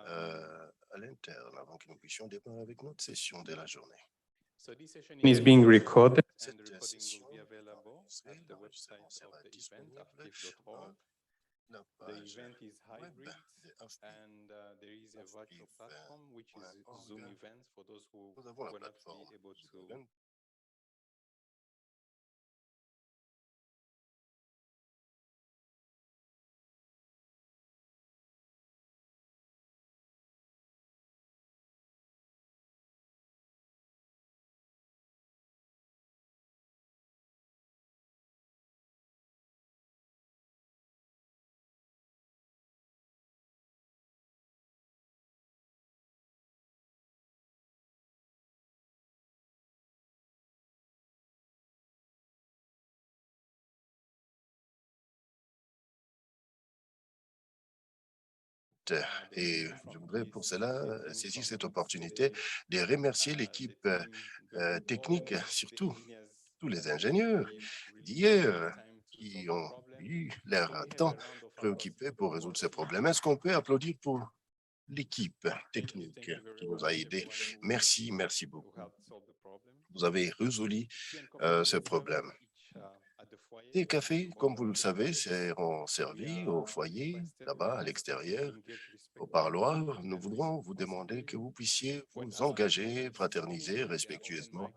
à l'interne avant que nous puissions démarrer avec notre session de la journée. Is being recorded. Cette session enregistrée, l'enregistrement sera disponible dans la page web de afpiv.org. Nous avons la plateforme Zoom Event. Et je voudrais pour cela saisir cette opportunité de remercier l'équipe technique, surtout tous les ingénieurs d'hier qui ont eu l'air temps préoccupés pour résoudre ces problèmes. Est-ce qu'on peut applaudir pour l'équipe technique qui nous a aidés? Merci, merci beaucoup. Vous avez résolu ce problème. Des cafés, comme vous le savez, seront servis au foyer, là-bas, à l'extérieur, au parloir. Nous voudrons vous demander que vous puissiez vous engager, fraterniser respectueusement,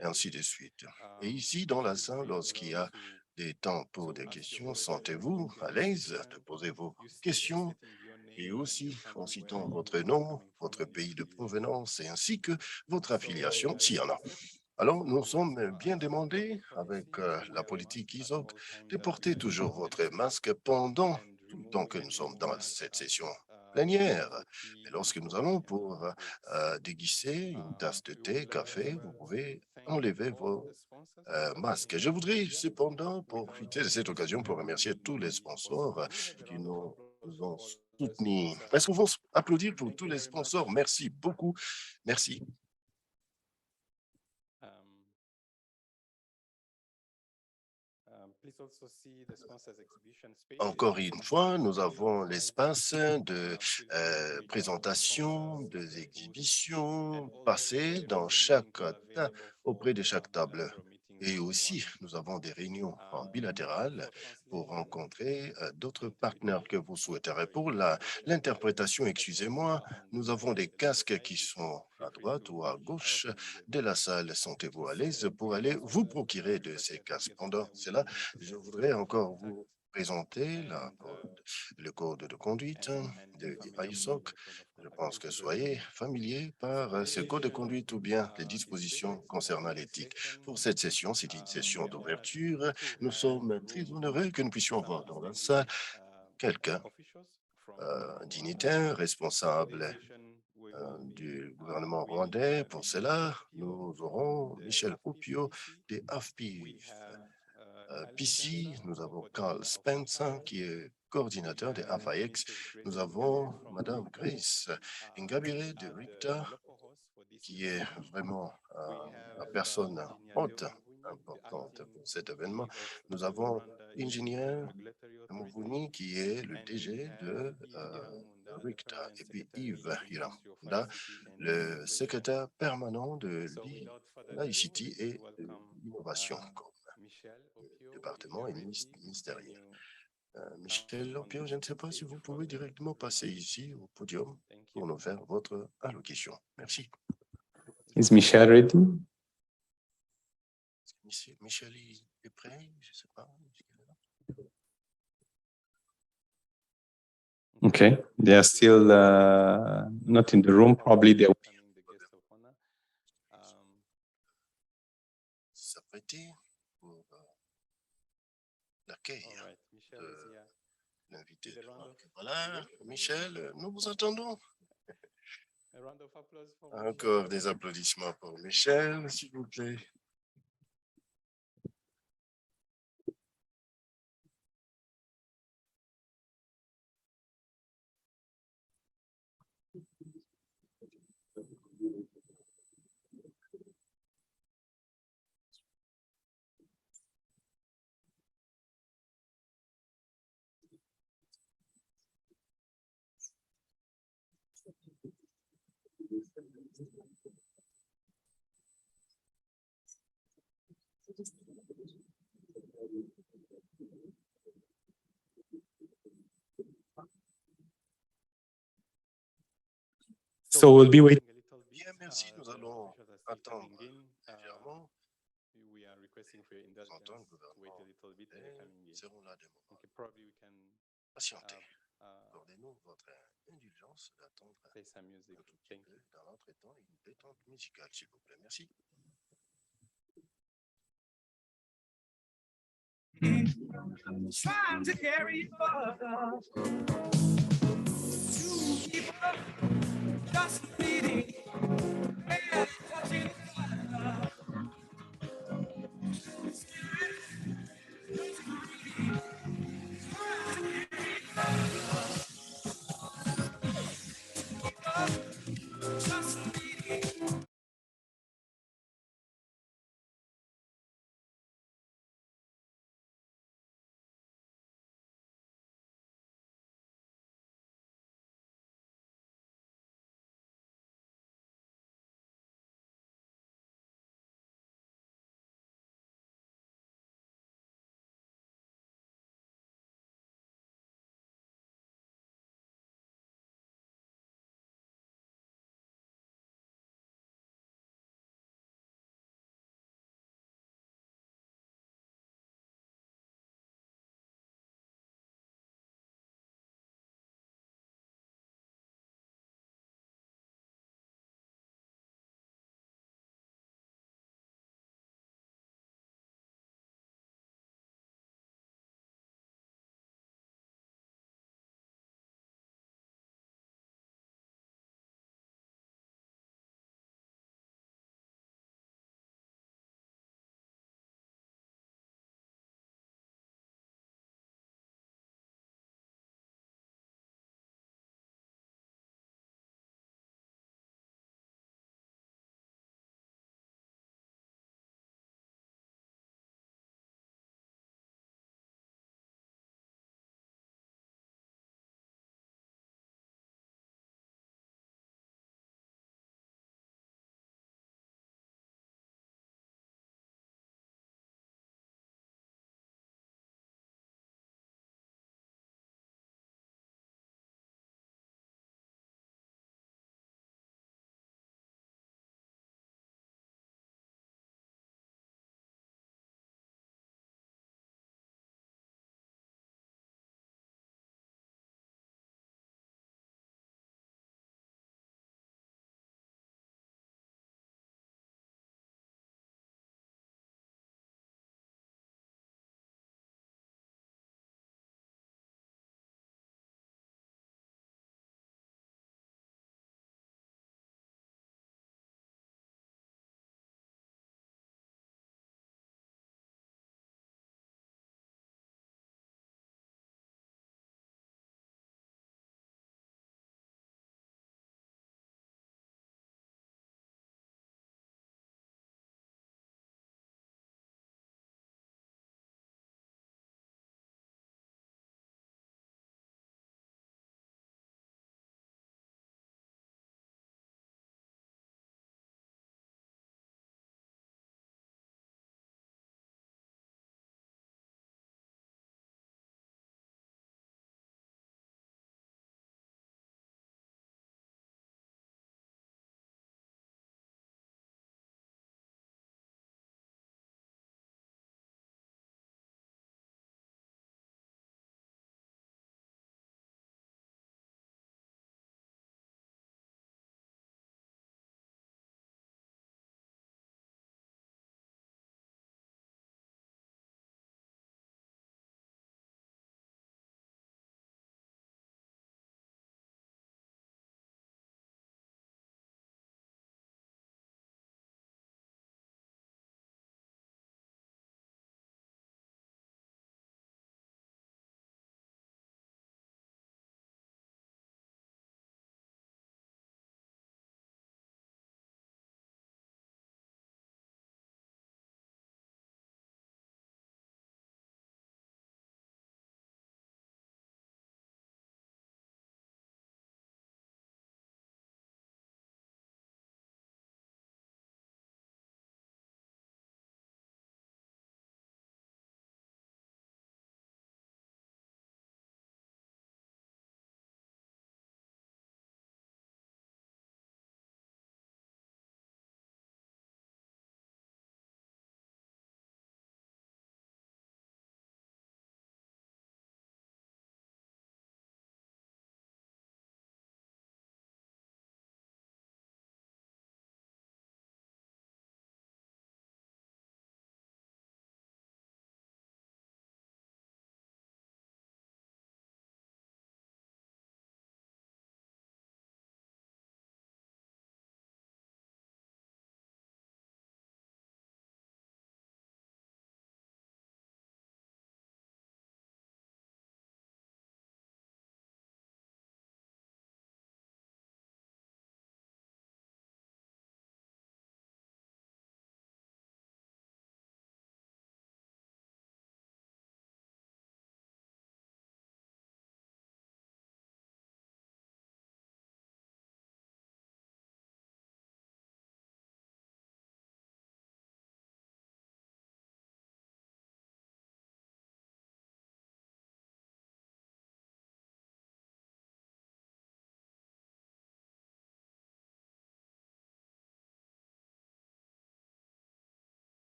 et ainsi de suite. Et ici, dans la salle, lorsqu'il y a des temps pour des questions, sentez-vous à l'aise de poser vos questions, et aussi en citant votre nom, votre pays de provenance, et ainsi que votre affiliation, s'il y en a. Alors, nous sommes bien demandés, avec la politique ISOC, de porter toujours votre masque pendant tout le temps que nous sommes dans cette session plénière. Et lorsque nous allons pour déguiser une tasse de thé, café, vous pouvez enlever vos masques. Je voudrais cependant profiter de cette occasion pour remercier tous les sponsors qui nous ont soutenus. Est-ce qu'on va applaudir pour tous les sponsors? Merci beaucoup. Merci. Encore une fois, nous avons l'espace de présentation, des exhibitions passées dans auprès de chaque table. Et aussi, nous avons des réunions en bilatérales pour rencontrer d'autres partenaires que vous souhaiterez. Pour l'interprétation, excusez-moi, nous avons des casques qui sont à droite ou à gauche de la salle. Sentez-vous à l'aise pour aller vous procurer de ces casques. Pendant cela, je voudrais encore vous présenter le code de conduite de ISOC. Je pense que soyez familiers par ce code de conduite ou bien les dispositions concernant l'éthique. Pour cette session, c'est une session d'ouverture. Nous sommes très honorés que nous puissions avoir dans la salle quelqu'un, dignitaire, responsable du gouvernement rwandais. Pour cela, nous aurons Michel Opio de AFPIV. PC, nous avons Carl Spencer, qui est coordinateur de AFAX. Nous avons Madame Grace Ngabire de RICTA, qui est vraiment la personne haute, importante pour cet événement. Nous avons l'ingénieur Mouvouni, qui est le DG de RICTA, et puis Yves Hiranda, le secrétaire permanent de l'ICT et de l'innovation, département et ministériel. Michel Opio, je ne sais pas si vous pouvez directement passer ici au podium pour nous faire votre allocution. Merci. Is Michel ready? Michel est prêt? Je ne sais pas. Okay, they are still not in the room. Probably they. S'apprêter pour l'accueil de l'invité. Voilà, Michel, nous vous attendons. Encore des applaudissements pour Michel, s'il vous plaît. So we'll be waiting. Bien, merci. Nous allons attendre légèrement. Entendre le gouvernement et seront là des moments. Patientez. Accordez-nous votre indulgence d'attendre un tout petit peu dans l'entretemps une détente musicale, s'il vous plaît. Merci. Trying to carry on, to keep up, just bleeding, and touching.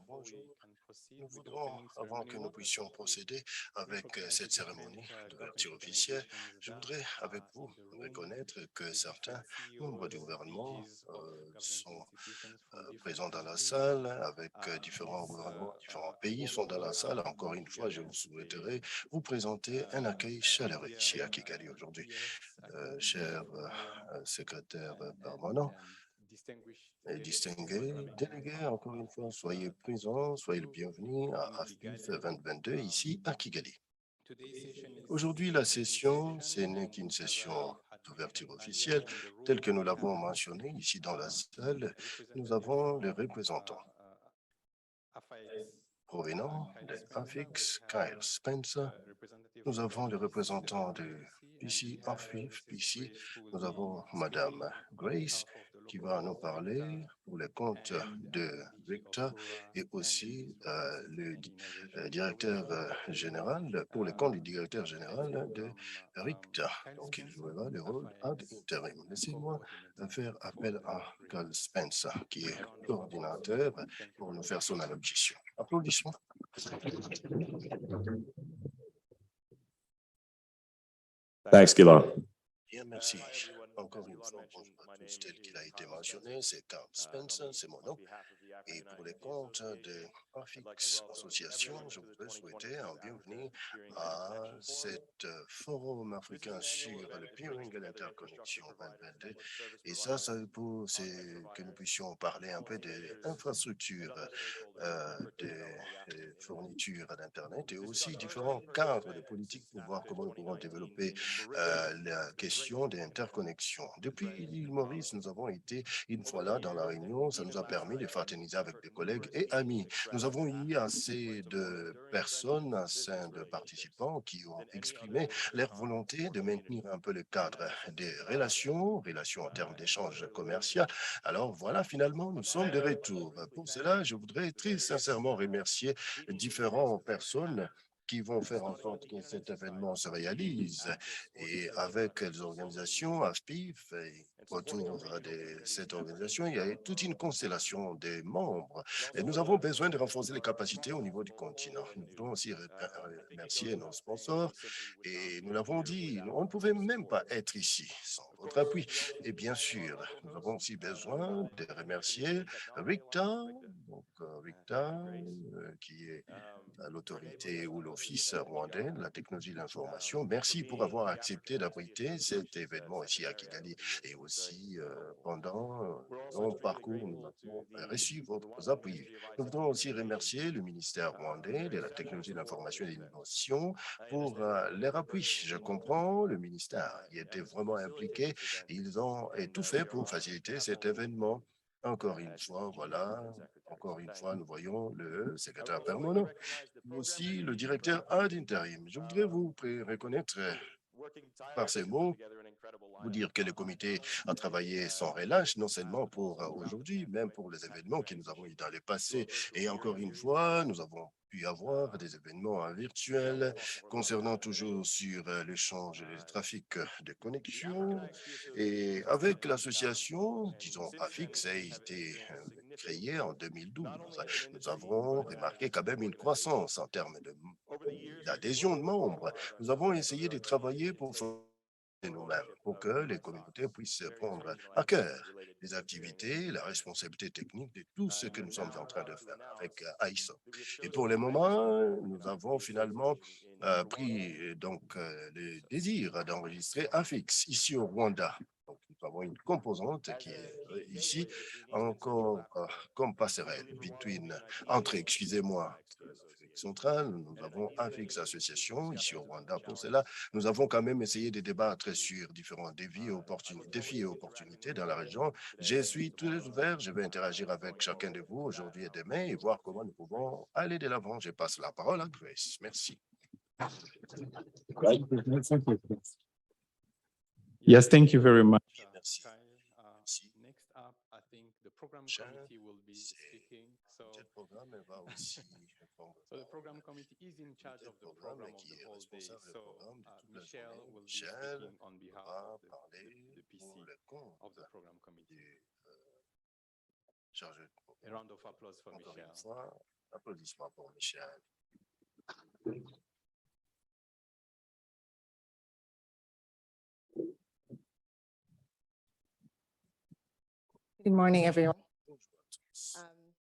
Bonjour. Nous voudrons, avant que nous puissions procéder avec cette cérémonie d'ouverture officielle, je voudrais avec vous reconnaître que certains membres du gouvernement sont présents dans la salle, avec différents gouvernements, différents pays sont dans la salle. Encore une fois, je vous souhaiterais vous présenter un accueil chaleureux ici à Kigali aujourd'hui. Cher secrétaire permanent, et distingués délégués, encore une fois, soyez présents, soyez le bienvenu à AFPIF 2022 ici à Kigali. Aujourd'hui, la session, ce n'est qu'une session d'ouverture officielle, telle que nous l'avons mentionné ici dans la salle. Nous avons les représentants provenant de AFIX, Kyle Spencer. Nous avons les représentants de PC, AFIF, PC. Nous avons Madame Grace qui va nous parler pour les comptes de Victor et aussi le directeur général, pour les comptes du directeur général de RICTA. Donc, il jouera le rôle ad interim. Laissez-moi faire appel à Carl Spencer, qui est coordinateur, pour nous faire son allocution. Applaudissements. Thanks, Gila. Bien, merci. Encore une fois, bonjour à tous. Tel qu'il a été mentionné, c'est Carl Spencer, c'est mon nom. Et pour les comptes de AFIX Association, je voudrais souhaiter un bienvenue à cet forum africain sur le peering et l'interconnexion 2022. Et ça c'est que nous puissions parler un peu des infrastructures de fourniture d'Internet et aussi différents cadres de politique pour voir comment nous pouvons développer la question des interconnexions. Depuis l'île Maurice, nous avons été une fois là dans la réunion, ça nous a permis de fraterniser avec des collègues et amis. Nous avons eu assez de personnes, assez de participants qui ont exprimé leur volonté de maintenir un peu le cadre des relations en termes d'échanges commerciaux. Alors voilà, finalement, nous sommes de retour. Pour cela, je voudrais très sincèrement remercier différentes personnes qui vont faire en sorte que cet événement se réalise. Et avec les organisations, AFPIF, et autour de cette organisation, il y a toute une constellation de membres. Et nous avons besoin de renforcer les capacités au niveau du continent. Nous voulons aussi remercier nos sponsors. Et nous l'avons dit, on ne pouvait même pas être ici sans votre appui. Et bien sûr, nous avons aussi besoin de remercier Ricta, qui est l'autorité ou l'Office rwandais de la technologie de l'information. Merci pour avoir accepté d'abriter cet événement ici à Kigali et aussi pendant nos parcours, nous avons reçu votre appui. Nous voudrais aussi remercier le ministère rwandais de la technologie de l'information et de l'innovation pour leur appui. Je comprends, le ministère y était vraiment impliqué. Ils ont tout fait pour faciliter cet événement. Encore une fois, voilà, encore une fois, nous voyons le secrétaire permanent, mais aussi le directeur ad interim. Je voudrais vous reconnaître par ces mots, vous dire que le comité a travaillé sans relâche, non seulement pour aujourd'hui, même pour les événements que nous avons eu dans le passé. Et encore une fois, nous avons pu avoir des événements virtuels concernant toujours sur l'échange et le trafic de connexion. Et avec l'association, disons, AFIX a été créée en 2012, nous avons remarqué quand même une croissance en termes d'adhésion de membres. Nous avons essayé de travailler pour nous-mêmes, pour que les communautés puissent prendre à cœur les activités, la responsabilité technique de tout ce que nous sommes en train de faire avec ISO. Et pour le moment, nous avons finalement pris le désir d'enregistrer AFIX ici au Rwanda. Donc, nous avons une composante qui est ici encore comme passerelle excusez-moi, centrale, nous avons AFIX Association ici au Rwanda. Pour cela, nous avons quand même essayé de débattre sur différents défis et opportunités dans la région. Je suis très ouvert, je vais interagir avec chacun de vous aujourd'hui et demain et voir comment nous pouvons aller de l'avant. Je passe la parole à Grace. Merci. Yes, thank you very much. Bien, merci. Merci. Charles, le programme va aussi répondre. Le programme qui est responsable du programme de toute la journée, Michel, va parler pour le compte du chargé. A round of applause for Encore Michelle. une fois, applaudissements pour Michel. Good morning, everyone. Bonjour à tous.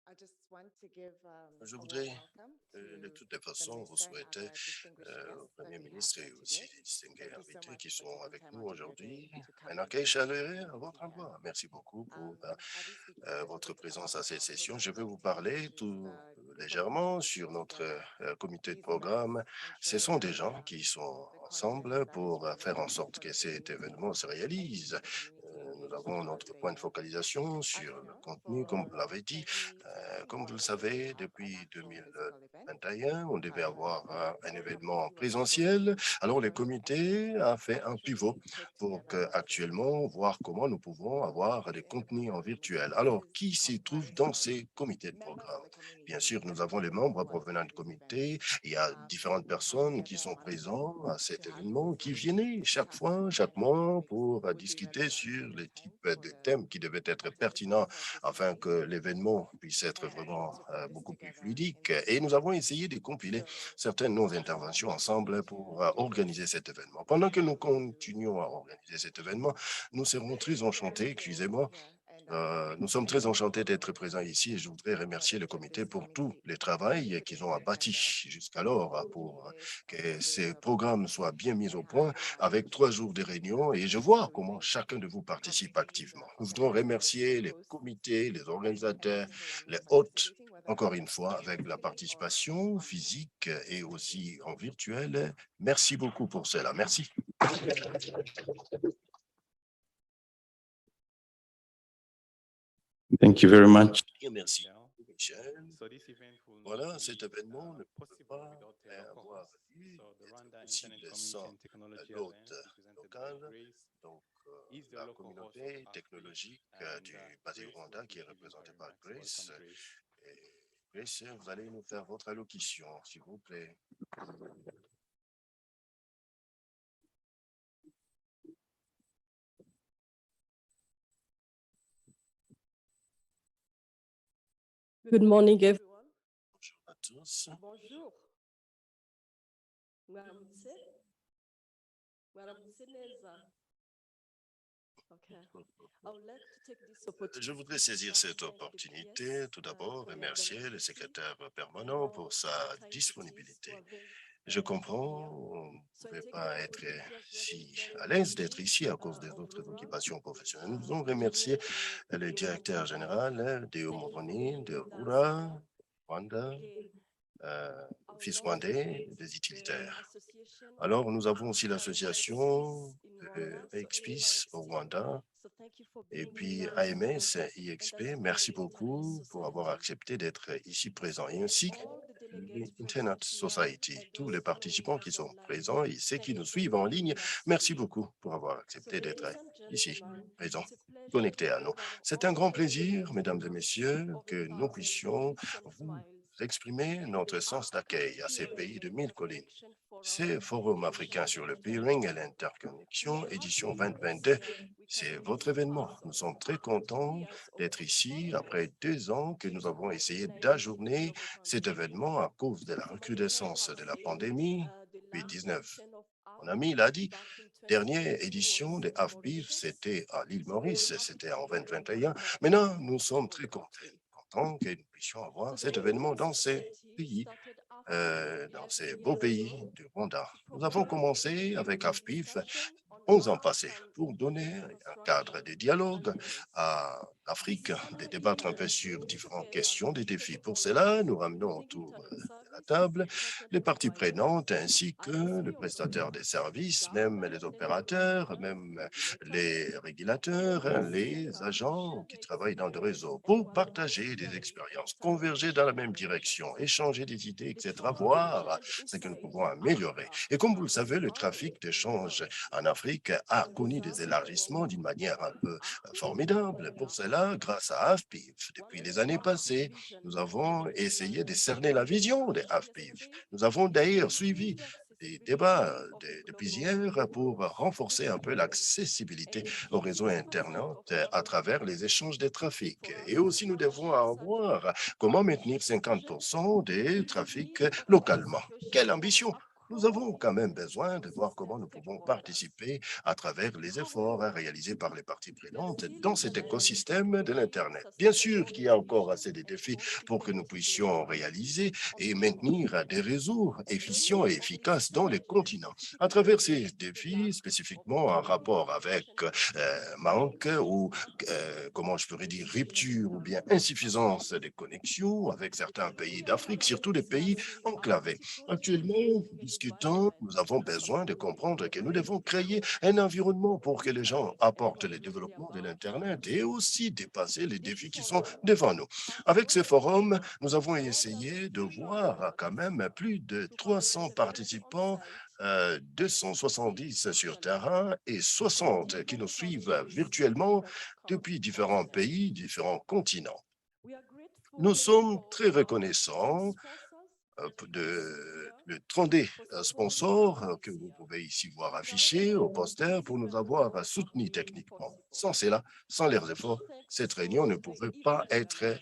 I just want to give Je a warm voudrais, welcome de to toutes les façons, the vous minister and souhaiter other distinguished au guests that Premier we have ministre et here aussi today. les distingués Thank you so invités much qui for sont taking avec time nous out of your day aujourd'hui. to come Un and accueil join us chaleureux à this votre event. endroit. Merci beaucoup pour I'll be speaking a little votre bit présence about à cette our session. program Je vais vous management, parler which is tout the légèrement committee sur putting notre together comité de these programme. events, Ce sont des ensuring gens qui sont the content ensemble that is pour faire en relevant sorte for que the cet community événement se and réalise. keeping the community Nous engaged avons throughout notre the point de event. focalisation As sur you le know, contenu, comme vous for l'avez dit. 2021, Comme vous le we savez, have an depuis actual physical event. 2021, on devait avoir un So the événement committee was able présentiel. to Alors, le join and comité a fait un pivot actually put pour together a virtual actuellement voir comment nous pouvons avoir des event in the contenus en program committee. virtuel. This Alors, is qui s'y trouve comprised dans of ces comités de members programme? of the Bien community sûr, nous avons les dedicated membres to provenant du attend this comité. event. Il y a So différentes we have personnes qui together sont a team présentes à cet to have événement, qui this viennent chaque task fois, chaque ahead mois because pour it would be discuter relevant sur at the les time types for de the thèmes qui devaient être pertinents participants of this afin que event l'événement puisse être and vraiment to put this beaucoup plus together in fluidique. this Et nous avons format. essayé de compiler So certaines de nos interventions ensemble pour organiser cet événement. Pendant que nous continuons à organiser cet événement, nous serons très enchantés, excusez-moi, nous sommes très enchantés d'être présents ici et je voudrais remercier le comité pour tout le travail qu'ils ont abattu jusqu'alors pour que ces programmes soient bien mis au point avec 3 jours de réunion et je vois comment chacun de vous participe activement. Nous voudrons remercier les comités, les organisateurs, les hôtes, encore une fois, avec la participation physique et aussi en virtuel. Merci beaucoup pour cela. Merci. Thank you very much. Et merci, Michel. So this event will Voilà, not cet be, événement ne peut possible pas without avoir locals. lieu So the d'être Rwanda possible Internet Community sans and Technology l'hôte Alliance, represented by local, Grace, donc is the la local host of communauté AFRIC, technologique and du basé Grace Rwanda will qui est give you représentée her par remarks. Grace. Welcome, Grace. Et Grace, vous allez nous faire votre allocution, s'il vous plaît. Good morning, everyone. Bonjour à tous. Bonjour. Mwaramutse. Mwaramutse neza. Okay. I would like to take this opportunity Je voudrais saisir cette opportunité, tout d'abord, remercier le secrétaire permanent pour sa disponibilité. Je comprends, on ne pouvait pas être si à l'aise d'être ici à cause des autres occupations professionnelles. Nous voulons remercier le directeur général Deo Moroni de Rura, Rwanda, Fils rwandais des utilitaires. Alors, nous avons aussi l'association XPIS au Rwanda et puis AMS IXP. Merci beaucoup pour avoir accepté d'être ici présent et ainsi l'Internet Society, tous les participants qui sont présents et ceux qui nous suivent en ligne. Merci beaucoup pour avoir accepté d'être ici, présents, connectés à nous. C'est un grand plaisir, mesdames et messieurs, que nous puissions vous exprimer notre sens d'accueil à ces pays de 1000 collines. C'est Forum africain sur le peering et l'interconnexion, édition 2022. C'est votre événement. Nous sommes très contents d'être ici après 2 ans que nous avons essayé d'ajourner cet événement à cause de la recrudescence de la pandémie COVID-19. Mon ami l'a dit, dernière édition des AFPIF, c'était à l'île Maurice, c'était en 2021. Maintenant, nous sommes très contents que nous puissions avoir cet événement dans ces pays, dans ces beaux pays du Rwanda. Nous avons commencé avec AFPIF 11 ans passés pour donner un cadre de dialogue à l'Afrique, de débattre un peu sur différentes questions, des défis. Pour cela, nous ramenons autour de la table les parties prenantes ainsi que le prestataire des services, même les opérateurs, même les régulateurs, les agents qui travaillent dans le réseau pour partager des expériences, converger dans la même direction, échanger des idées, etc., voir ce que nous pouvons améliorer. Et comme vous le savez, le trafic d'échange en Afrique a connu des élargissements d'une manière un peu formidable. Pour cela, grâce à AFPIF, depuis les années passées, nous avons essayé de cerner la vision des AFPIF. Nous avons d'ailleurs suivi des débats depuis hier pour renforcer un peu l'accessibilité au réseau Internet à travers les échanges des trafics. Et aussi, nous devons avoir comment maintenir 50% des trafics localement. Quelle ambition! Nous avons quand même besoin de voir comment nous pouvons participer à travers les efforts réalisés par les parties prenantes dans cet écosystème de l'Internet. Bien sûr qu'il y a encore assez de défis pour que nous puissions réaliser et maintenir des réseaux efficients et efficaces dans les continents. À travers ces défis, spécifiquement en rapport avec manque ou, comment je pourrais dire, rupture ou bien insuffisance des connexions avec certains pays d'Afrique, surtout les pays enclavés. Actuellement, discutant, nous avons besoin de comprendre que nous devons créer un environnement pour que les gens apportent le développement de l'Internet et aussi dépasser les défis qui sont devant nous. Avec ce forum, nous avons essayé de voir quand même plus de 300 participants, 270 sur terrain et 60 qui nous suivent virtuellement depuis différents pays, différents continents. Nous sommes très reconnaissants de 30 sponsors que vous pouvez ici voir affichés au poster pour nous avoir soutenus techniquement. Sans cela, sans leurs efforts, cette réunion ne pouvait pas être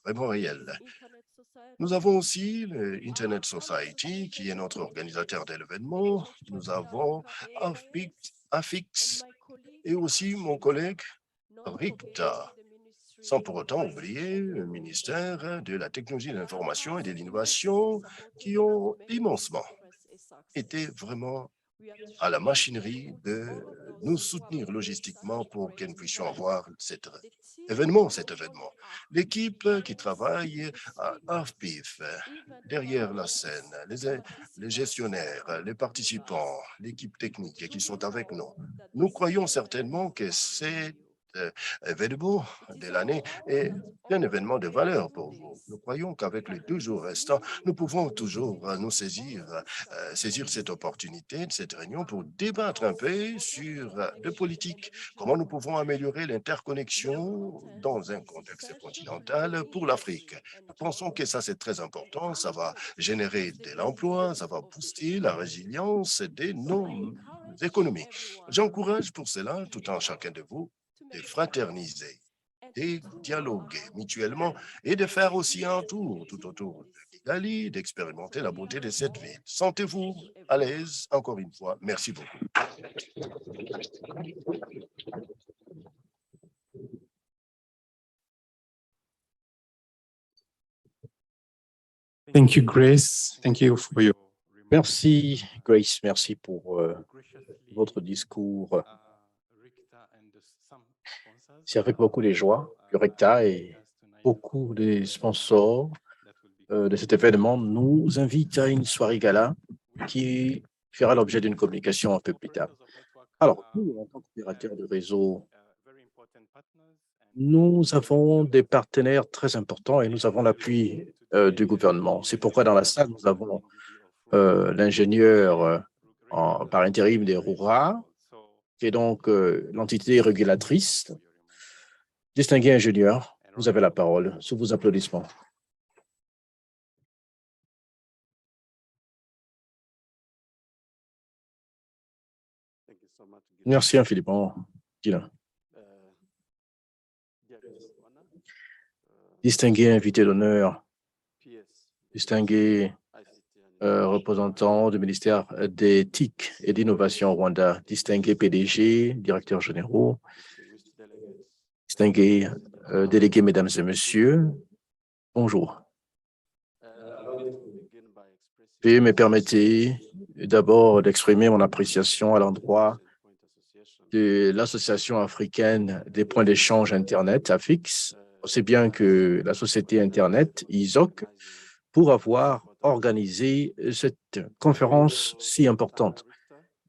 vraiment réelle. Nous avons aussi le Internet Society, qui est notre organisateur de l'événement. Nous avons AFIX et aussi mon collègue Ricta, sans pour autant oublier le ministère de la Technologie de l'Information et de l'Innovation, qui ont immensement été vraiment à la machinerie de nous soutenir logistiquement pour que nous puissions avoir cet événement. L'équipe qui travaille à AFPIF, derrière la scène, les gestionnaires, les participants, l'équipe technique qui sont avec nous, nous croyons certainement que c'est événement de l'année est un événement de valeur pour vous. Nous croyons qu'avec les 2 jours restants, nous pouvons toujours nous saisir cette opportunité de cette réunion pour débattre un peu sur de politique, comment nous pouvons améliorer l'interconnexion dans un contexte continental pour l'Afrique. Nous pensons que ça, c'est très important. Ça va générer de l'emploi, ça va booster la résilience de nos économies. J'encourage pour cela tout un chacun de vous de fraterniser, de dialoguer mutuellement et de faire aussi un tour tout autour de Kigali, d'expérimenter la beauté de cette ville. Sentez-vous à l'aise, encore une fois. Merci beaucoup. Thank you, Grace. Thank you for your Merci, Grace. Merci pour votre discours. C'est avec beaucoup de joie que Recta et beaucoup de sponsors de cet événement nous invitent à une soirée gala qui fera l'objet d'une communication un peu plus tard. Alors, nous, en tant qu'opérateurs de réseau, nous avons des partenaires très importants et nous avons l'appui du gouvernement. C'est pourquoi dans la salle, nous avons l'ingénieur par intérim des RURA, qui est donc l'entité régulatrice. Distingué ingénieur, vous avez la parole sous vos applaudissements. Merci infiniment, Guylain. Distingué invité d'honneur, distingué représentant du ministère des TIC et d'innovation au Rwanda, distingué PDG, directeur généraux, distingués délégués, mesdames et messieurs, bonjour. Veuillez me permettre d'abord d'exprimer mon appréciation à l'endroit de l'Association africaine des points d'échange Internet, AFIX, aussi bien que la société Internet, ISOC, pour avoir organisé cette conférence si importante.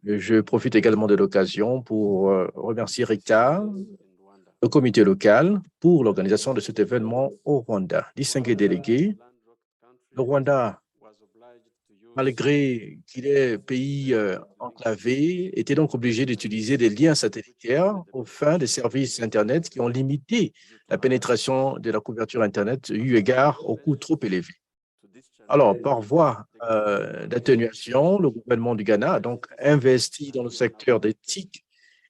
Je profite également de l'occasion pour remercier Ricta, le comité local, pour l'organisation de cet événement au Rwanda. Distingués délégués, le Rwanda, malgré qu'il est pays enclavé, était donc obligé d'utiliser des liens satellitaires aux fins des services Internet qui ont limité la pénétration de la couverture Internet eu égard au coût trop élevé. Alors, par voie d'atténuation, le gouvernement du Ghana a donc investi dans le secteur des TIC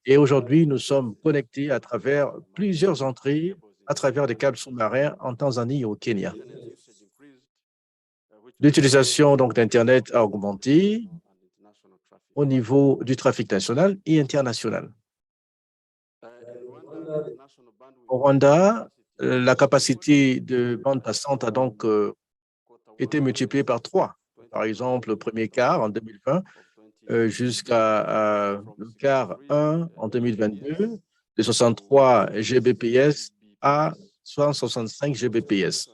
et aujourd'hui, nous sommes connectés à travers plusieurs entrées, à travers des câbles sous-marins en Tanzanie et au Kenya. L'utilisation donc d'Internet a augmenté au niveau du trafic national et international. Au Rwanda, la capacité de bande passante a donc été multipliée par 3. Par exemple, le premier quart en 2020 jusqu'à le quart 1 en 2022, de 63 Gbps à 165 Gbps.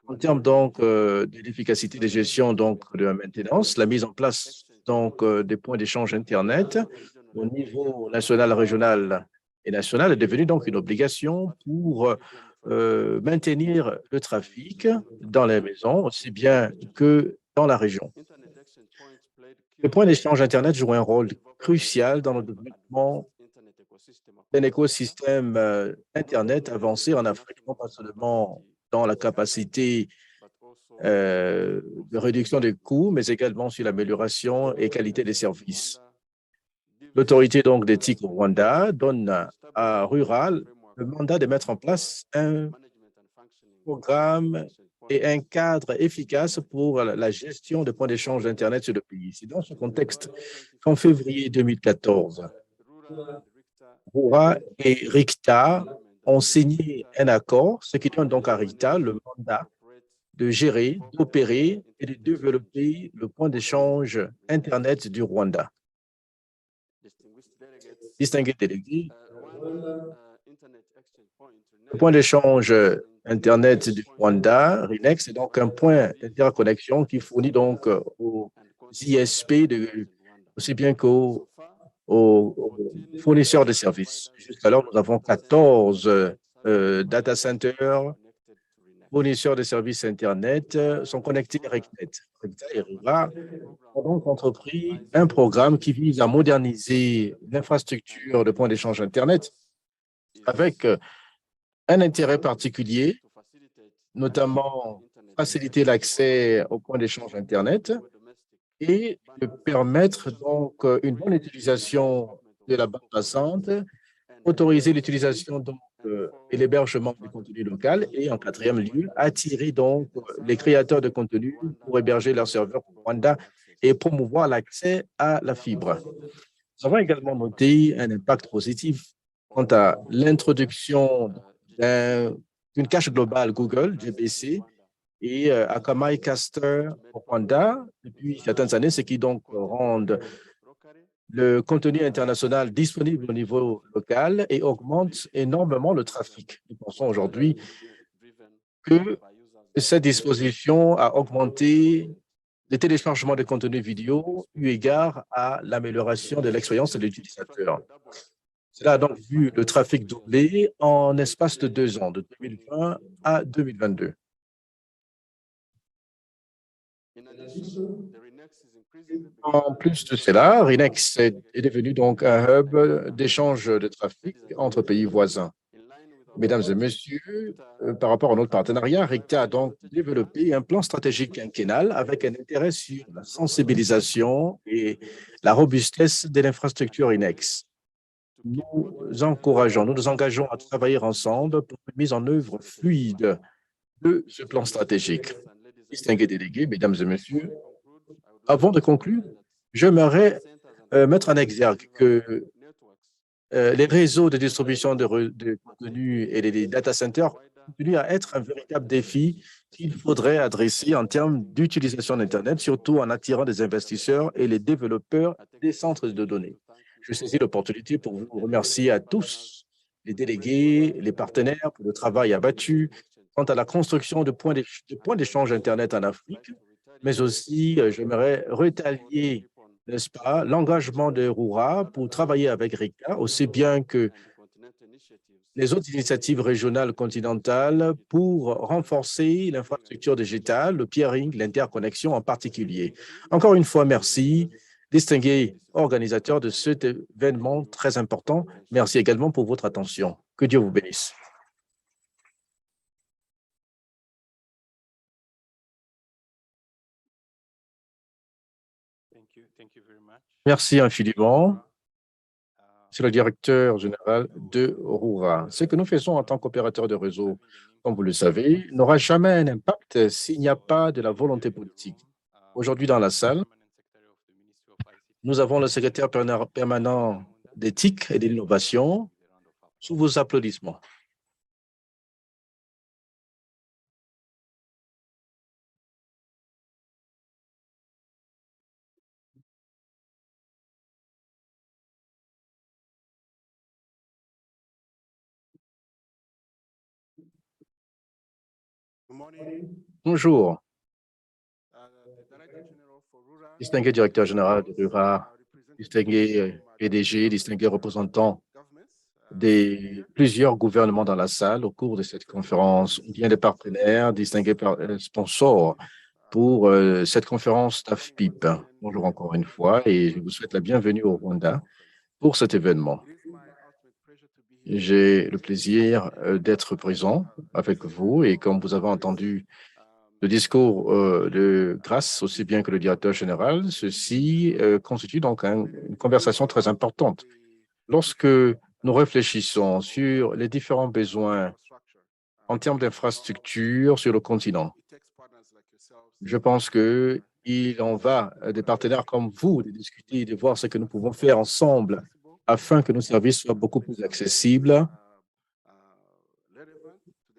En termes donc de l'efficacité de gestion donc de la maintenance, la mise en place donc des points d'échange Internet au niveau national, régional et national est devenue donc une obligation pour maintenir le trafic dans les maisons, aussi bien que dans la région. Les points d'échange Internet jouent un rôle crucial dans le développement d'un écosystème Internet avancé en Afrique, non pas seulement dans la capacité de réduction des coûts, mais également sur l'amélioration et qualité des services. L'autorité donc d'éthique au Rwanda donne à Rural le mandat de mettre en place un programme et un cadre efficace pour la gestion des points d'échange d'Internet sur le pays. C'est dans ce contexte qu'en février 2014, Rura et RICTA ont signé un accord, ce qui donne donc à RICTA le mandat de gérer, d'opérer et de développer le point d'échange Internet du Rwanda. Distingués délégués, le point d'échange Internet du Rwanda, RINEX, est donc un point d'interconnexion qui fournit donc aux ISP aussi bien qu'aux fournisseurs de services. Jusqu'alors, nous avons 14 data centers, fournisseurs de services Internet sont connectés à RICNET. RICTA et RIRA ont donc entrepris un programme qui vise à moderniser l'infrastructure de points d'échange Internet avec un intérêt particulier, notamment faciliter l'accès aux points d'échange Internet et de permettre donc une bonne utilisation de la bande passante, autoriser l'utilisation donc et l'hébergement du contenu local et en quatrième lieu, attirer donc les créateurs de contenu pour héberger leurs serveurs au Rwanda et promouvoir l'accès à la fibre. Nous avons également noté un impact positif quant à l'introduction d'une cache globale Google, GBC, et Akamai Caster au Rwanda depuis certaines années, ce qui donc rend le contenu international disponible au niveau local et augmente énormément le trafic. Nous pensons aujourd'hui que cette disposition a augmenté les téléchargements de contenu vidéo eu égard à l'amélioration de l'expérience de l'utilisateur. Cela a donc vu le trafic doubler en espace de 2 ans, de 2020 à 2022. En plus de cela, RINEX est devenu donc un hub d'échange de trafic entre pays voisins. Mesdames et messieurs, par rapport à notre partenariat, RICTA a donc développé un plan stratégique quinquennal avec un intérêt sur la sensibilisation et la robustesse de l'infrastructure RINEX. Nous nous engageons à travailler ensemble pour une mise en œuvre fluide de ce plan stratégique. Distingués délégués, mesdames et messieurs, avant de conclure, j'aimerais mettre en exergue que les réseaux de distribution de contenu et les data centers continuent à être un véritable défi qu'il faudrait adresser en termes d'utilisation d'Internet, surtout en attirant des investisseurs et les développeurs des centres de données. Je saisis l'opportunité pour vous remercier à tous, les délégués, les partenaires, pour le travail abattu quant à la construction de points d'échange Internet en Afrique, mais aussi j'aimerais rétablier, n'est-ce pas, l'engagement de Rura pour travailler avec RICTA, aussi bien que les autres initiatives régionales continentales pour renforcer l'infrastructure digitale, le peering, l'interconnexion en particulier. Encore une fois, merci, distingués organisateurs de cet événement très important. Merci également pour votre attention. Que Dieu vous bénisse. Merci infiniment. C'est le directeur général de Roura. Ce que nous faisons en tant qu'opérateur de réseau, comme vous le savez, n'aura jamais un impact s'il n'y a pas de la volonté politique. Aujourd'hui, dans la salle, nous avons le secrétaire permanent d'éthique et d'innovation. Sous vos applaudissements. Bonjour, distingué directeur général de Rura, distingué PDG, distingué représentant de plusieurs gouvernements dans la salle au cours de cette conférence, ou bien des partenaires, distingués sponsors pour cette conférence TAFPIP. Bonjour encore une fois et je vous souhaite la bienvenue au Rwanda pour cet événement. J'ai le plaisir d'être présent avec vous et comme vous avez entendu le discours de Grace, aussi bien que le directeur général, ceci constitue donc une conversation très importante. Lorsque nous réfléchissons sur les différents besoins en termes d'infrastructures sur le continent, je pense qu'il en va des partenaires comme vous de discuter et de voir ce que nous pouvons faire ensemble afin que nos services soient beaucoup plus accessibles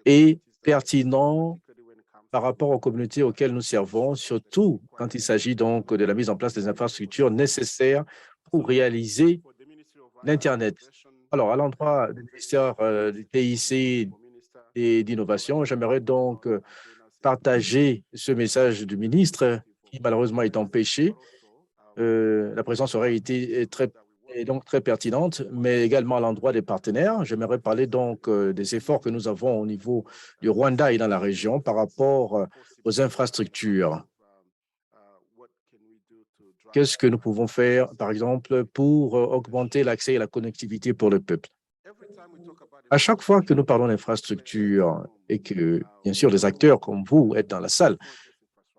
et pertinents par rapport aux communautés auxquelles nous servons, surtout quand il s'agit donc de la mise en place des infrastructures nécessaires pour réaliser l'Internet. Alors, à l'endroit du ministère du TIC et d'innovation, j'aimerais donc partager ce message du ministre qui malheureusement est empêché. La présence aurait été donc très pertinente, mais également à l'endroit des partenaires. J'aimerais parler donc des efforts que nous avons au niveau du Rwanda et dans la région par rapport aux infrastructures. Qu'est-ce que nous pouvons faire, par exemple, pour augmenter l'accès et la connectivité pour le peuple? À chaque fois que nous parlons d'infrastructure et que, bien sûr, les acteurs comme vous êtes dans la salle,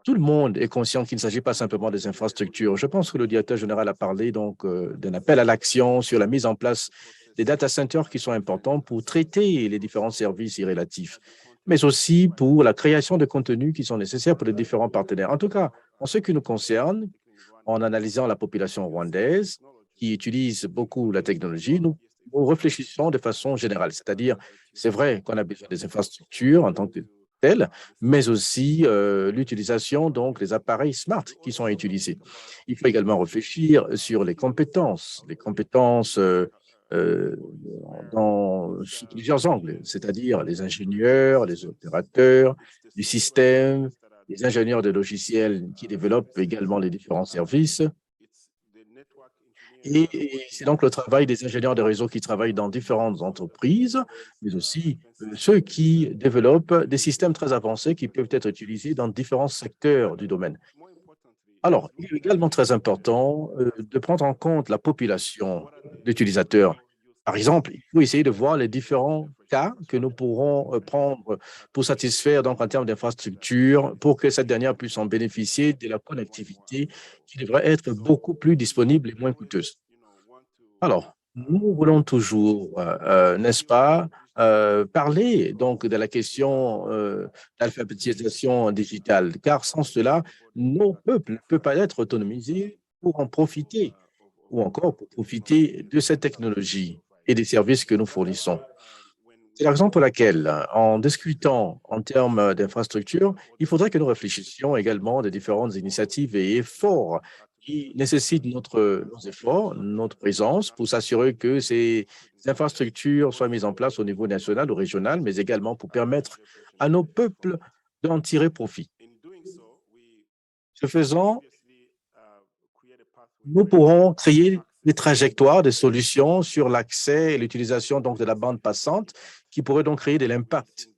tout le monde est conscient qu'il ne s'agit pas simplement des infrastructures. Je pense que le directeur général a parlé donc d'un appel à l'action sur la mise en place des data centers qui sont importants pour traiter les différents services y relatifs, mais aussi pour la création de contenus qui sont nécessaires pour les différents partenaires. En tout cas, en ce qui nous concerne, en analysant la population rwandaise qui utilise beaucoup la technologie, nous réfléchissons de façon générale. C'est-à-dire, c'est vrai qu'on a besoin des infrastructures en tant que telles, mais aussi l'utilisation donc des appareils smart qui sont utilisés. Il faut également réfléchir sur les compétences sous plusieurs angles, c'est-à-dire les ingénieurs, les opérateurs du système, les ingénieurs de logiciels qui développent également les différents services. Et c'est donc le travail des ingénieurs de réseau qui travaillent dans différentes entreprises, mais aussi ceux qui développent des systèmes très avancés qui peuvent être utilisés dans différents secteurs du domaine. Alors, il est également très important de prendre en compte la population d'utilisateurs. Par exemple, il faut essayer de voir les différents cas que nous pourrons prendre pour satisfaire, donc, en termes d'infrastructure, pour que cette dernière puisse en bénéficier de la connectivité qui devrait être beaucoup plus disponible et moins coûteuse. Alors, nous voulons toujours, n'est-ce pas, parler donc de la question d'alphabétisation digitale, car sans cela, nos peuples ne peuvent pas être autonomisés pour en profiter ou encore pour profiter de cette technologie et des services que nous fournissons. C'est la raison pour laquelle, en discutant en termes d'infrastructures, il faudrait que nous réfléchissions également des différentes initiatives et efforts qui nécessitent nos efforts, notre présence pour s'assurer que ces infrastructures soient mises en place au niveau national ou régional, mais également pour permettre à nos peuples d'en tirer profit. Ce faisant, nous pourrons créer des trajectoires, des solutions sur l'accès et l'utilisation donc de la bande passante qui pourraient donc créer de l'impact.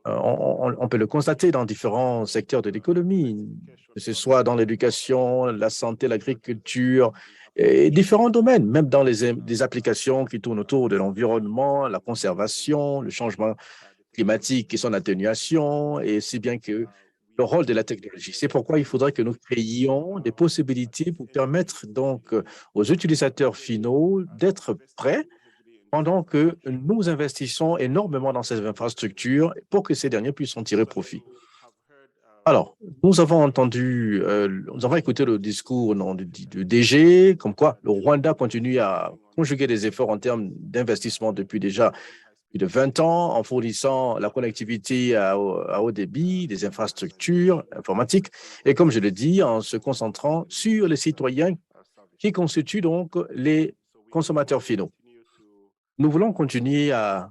On peut le constater dans différents secteurs de l'économie, que ce soit dans l'éducation, la santé, l'agriculture, et différents domaines, même dans des applications qui tournent autour de l'environnement, la conservation, le changement climatique et son atténuation, et si bien que le rôle de la technologie. C'est pourquoi il faudrait que nous créions des possibilités pour permettre donc aux utilisateurs finaux d'être prêts pendant que nous investissons énormément dans ces infrastructures pour que ces derniers puissent en tirer profit. Alors, nous avons écouté le discours du DG, comme quoi le Rwanda continue à conjuguer des efforts en termes d'investissement depuis déjà plus de 20 ans en fournissant la connectivité à haut débit, des infrastructures informatiques, et comme je le dis, en se concentrant sur les citoyens qui constituent donc les consommateurs finaux. Nous voulons continuer à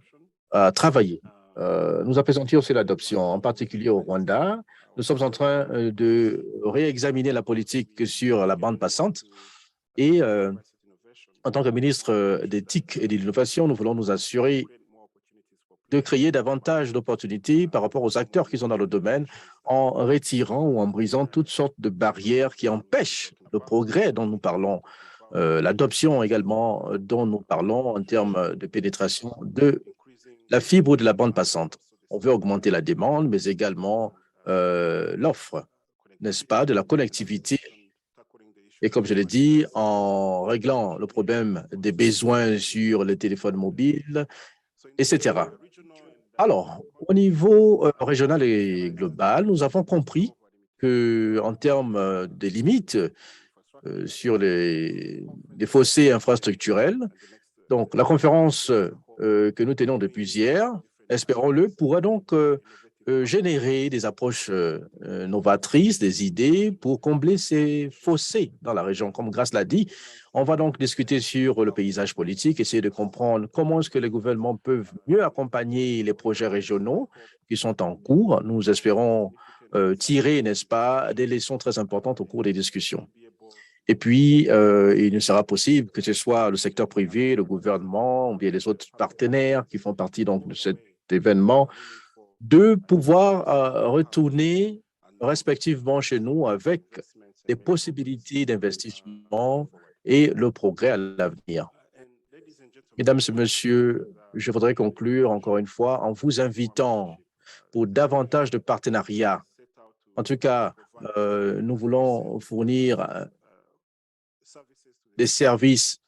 travailler. Nous appesantir aussi l'adoption, en particulier au Rwanda. Nous sommes en train de réexaminer la politique sur la bande passante et en tant que ministre d'éthique et de l'innovation, nous voulons nous assurer de créer davantage d'opportunités par rapport aux acteurs qui sont dans le domaine en retirant ou en brisant toutes sortes de barrières qui empêchent le progrès dont nous parlons, l'adoption également dont nous parlons en termes de pénétration de la fibre ou de la bande passante. On veut augmenter la demande, mais également l'offre, n'est-ce pas, de la connectivité. Et comme je l'ai dit, en réglant le problème des besoins sur les téléphones mobiles, etc. Alors, au niveau régional et global, nous avons compris qu'en termes des limites sur les fossés infrastructurels, donc la conférence que nous tenons depuis hier, espérons-le, pourra donc générer des approches novatrices, des idées pour combler ces fossés dans la région. Comme Grace l'a dit, on va donc discuter sur le paysage politique, essayer de comprendre comment est-ce que les gouvernements peuvent mieux accompagner les projets régionaux qui sont en cours. Nous espérons tirer, n'est-ce pas, des leçons très importantes au cours des discussions. Et puis, il ne sera possible que ce soit le secteur privé, le gouvernement, ou bien les autres partenaires qui font partie donc de cet événement, de pouvoir retourner respectivement chez nous avec des possibilités d'investissement et le progrès à l'avenir. Mesdames et messieurs, je voudrais conclure encore une fois en vous invitant pour davantage de partenariats. En tout cas, nous voulons fournir des services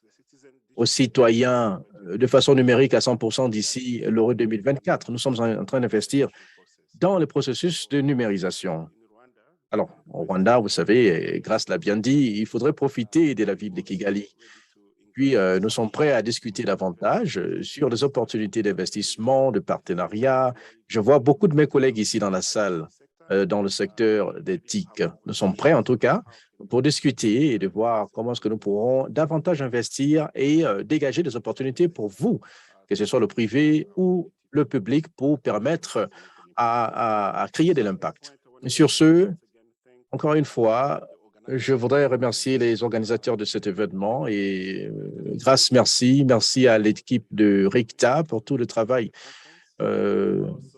aux citoyens de façon numérique à 100% d'ici l'Euro 2024. Nous sommes en train d'investir dans le processus de numérisation. Alors, au Rwanda, vous savez, Grace l'a bien dit, il faudrait profiter de la ville de Kigali. Puis, nous sommes prêts à discuter davantage sur les opportunités d'investissement, de partenariat. Je vois beaucoup de mes collègues ici dans la salle, dans le secteur des TIC. Nous sommes prêts, en tout cas, pour discuter et de voir comment est-ce que nous pourrons davantage investir et dégager des opportunités pour vous, que ce soit le privé ou le public, pour permettre à créer de l'impact. Sur ce, encore une fois, je voudrais remercier les organisateurs de cet événement et Grace, merci. Merci à l'équipe de RICTA pour tout le travail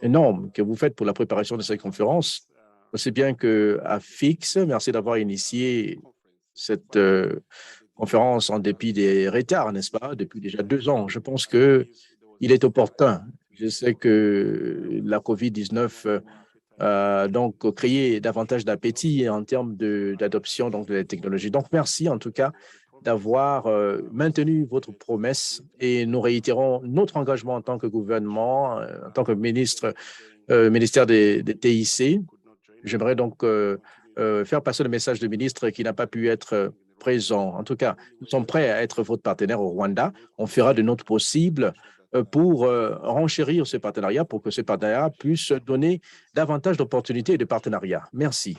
énorme que vous faites pour la préparation de cette conférence, aussi bien qu'à FIX. Merci d'avoir initié cette conférence en dépit des retards, n'est-ce pas, depuis déjà 2 ans. Je pense qu'il est opportun. Je sais que la COVID-19 donc créé davantage d'appétit en termes d'adoption de la technologie. Donc, merci en tout cas d'avoir maintenu votre promesse et nous réitérons notre engagement en tant que gouvernement, en tant que ministère des TIC. J'aimerais donc faire passer le message du ministre qui n'a pas pu être présent. En tout cas, nous sommes prêts à être votre partenaire au Rwanda. On fera de notre possible pour renchérir ce partenariat, pour que ce partenariat puisse donner davantage d'opportunités et de partenariats. Merci.